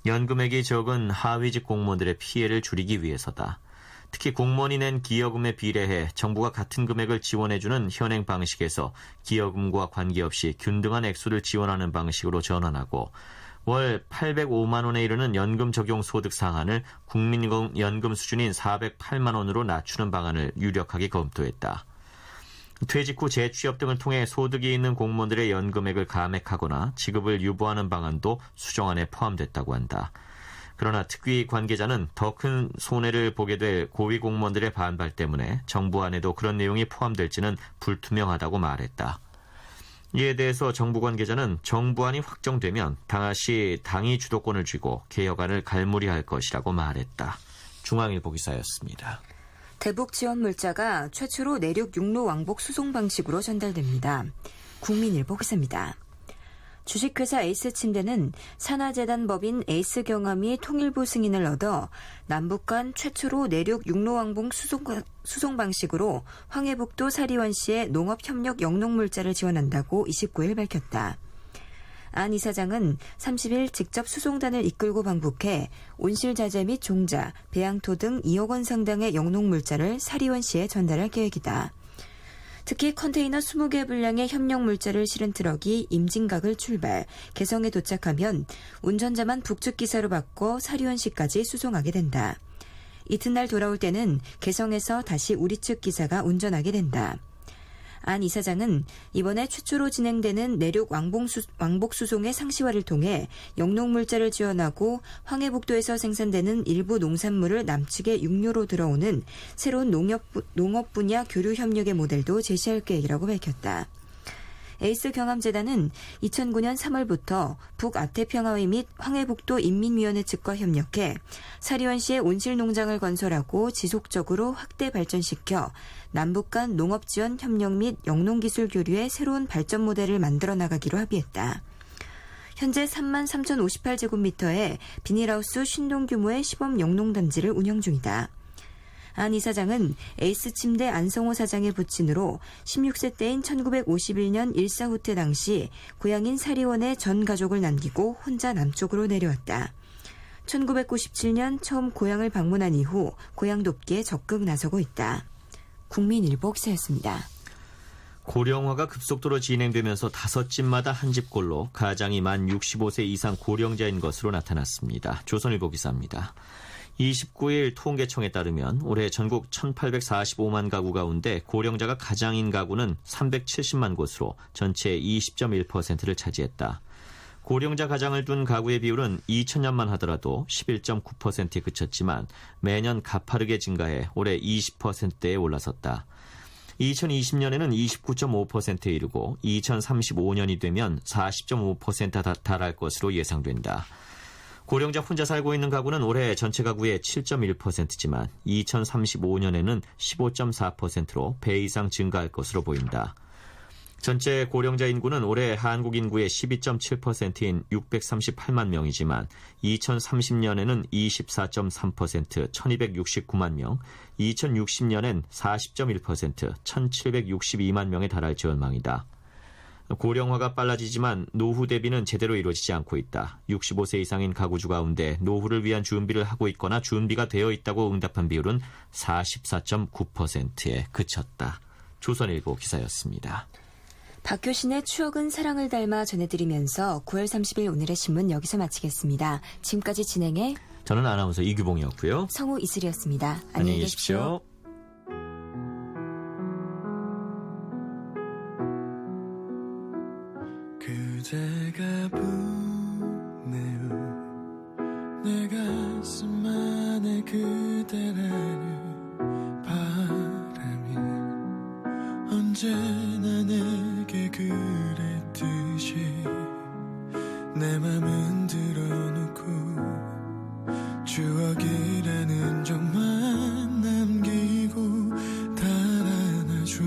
연금액이 적은 하위직 공무원들의 피해를 줄이기 위해서다. 특히 공무원이 낸 기여금에 비례해 정부가 같은 금액을 지원해주는 현행 방식에서 기여금과 관계없이 균등한 액수를 지원하는 방식으로 전환하고 월 805만 원에 이르는 연금 적용 소득 상한을 국민연금 수준인 408만 원으로 낮추는 방안을 유력하게 검토했다. 퇴직 후 재취업 등을 통해 소득이 있는 공무원들의 연금액을 감액하거나 지급을 유보하는 방안도 수정안에 포함됐다고 한다. 그러나 특위 관계자는 더 큰 손해를 보게 될 고위 공무원들의 반발 때문에 정부안에도 그런 내용이 포함될지는 불투명하다고 말했다. 이에 대해서 정부 관계자는 정부안이 확정되면 다시 당이 주도권을 쥐고 개혁안을 갈무리할 것이라고 말했다. 중앙일보 기사였습니다. 대북 지원 물자가 최초로 내륙 육로 왕복 수송 방식으로 전달됩니다. 국민일보 기사입니다. 주식회사 에이스침대는 산하재단 법인 에이스경함이 통일부 승인을 얻어 남북 간 최초로 내륙 육로 왕복 수송 방식으로 황해북도 사리원시의 농업협력 영농물자를 지원한다고 29일 밝혔다. 안 이사장은 30일 직접 수송단을 이끌고 방북해 온실자재 및 종자, 배양토 등 2억 원 상당의 영농물자를 사리원시에 전달할 계획이다. 특히 컨테이너 20개 분량의 협력물자를 실은 트럭이 임진각을 출발, 개성에 도착하면 운전자만 북측기사로 바꿔 사리원시까지 수송하게 된다. 이튿날 돌아올 때는 개성에서 다시 우리 측 기사가 운전하게 된다. 안 이사장은 이번에 최초로 진행되는 내륙 왕복 수송의 상시화를 통해 영농물자를 지원하고 황해북도에서 생산되는 일부 농산물을 남측의 육로로 들어오는 새로운 농업 분야 교류 협력의 모델도 제시할 계획이라고 밝혔다. 에이스 경암재단은 2009년 3월부터 북아태평화회 및 황해북도 인민위원회 측과 협력해 사리원시에 온실농장을 건설하고 지속적으로 확대 발전시켜 남북 간 농업지원 협력 및 영농기술 교류의 새로운 발전 모델을 만들어 나가기로 합의했다. 현재 33,058제곱미터의 비닐하우스 50동 규모의 시범 영농단지를 운영 중이다. 안 이사장은 에이스 침대 안성호 사장의 부친으로 16세 때인 1951년 일사후퇴 당시 고향인 사리원에 전 가족을 남기고 혼자 남쪽으로 내려왔다. 1997년 처음 고향을 방문한 이후 고향 돕기에 적극 나서고 있다. 국민일보 기사였습니다. 고령화가 급속도로 진행되면서 5집마다 한 집꼴로 가장이 만 65세 이상 고령자인 것으로 나타났습니다. 조선일보 기사입니다. 29일 통계청에 따르면 올해 전국 1,845만 가구 가운데 고령자가 가장인 가구는 370만 곳으로 전체의 20.1%를 차지했다. 고령자 가장을 둔 가구의 비율은 2000년만 하더라도 11.9%에 그쳤지만 매년 가파르게 증가해 올해 20%대에 올라섰다. 2020년에는 29.5%에 이르고 2035년이 되면 40.5%에 달할 것으로 예상된다. 고령자 혼자 살고 있는 가구는 올해 전체 가구의 7.1%지만 2035년에는 15.4%로 배 이상 증가할 것으로 보인다. 전체 고령자 인구는 올해 한국 인구의 12.7%인 638만 명이지만 2030년에는 24.3%, 1269만 명, 2060년엔 40.1%, 1762만 명에 달할 전망이다. 고령화가 빨라지지만 노후 대비는 제대로 이루어지지 않고 있다. 65세 이상인 가구주 가운데 노후를 위한 준비를 하고 있거나 준비가 되어 있다고 응답한 비율은 44.9%에 그쳤다. 조선일보 기사였습니다. 박효신의 추억은 사랑을 닮아 전해드리면서 9월 30일 오늘의 신문 여기서 마치겠습니다. 지금까지 진행해 저는 아나운서 이규봉이었고요. 성우 이슬이었습니다. 안녕히 계십시오. 그대가 보내요 내 가슴 안에 그대라는 바람이 언제나 내게 그랬듯이 내 맘은 들어놓고 추억이라는 적만 남기고 달아나줘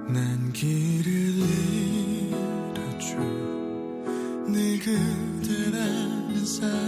난 길을 잃었죠 늘 그대라는 사람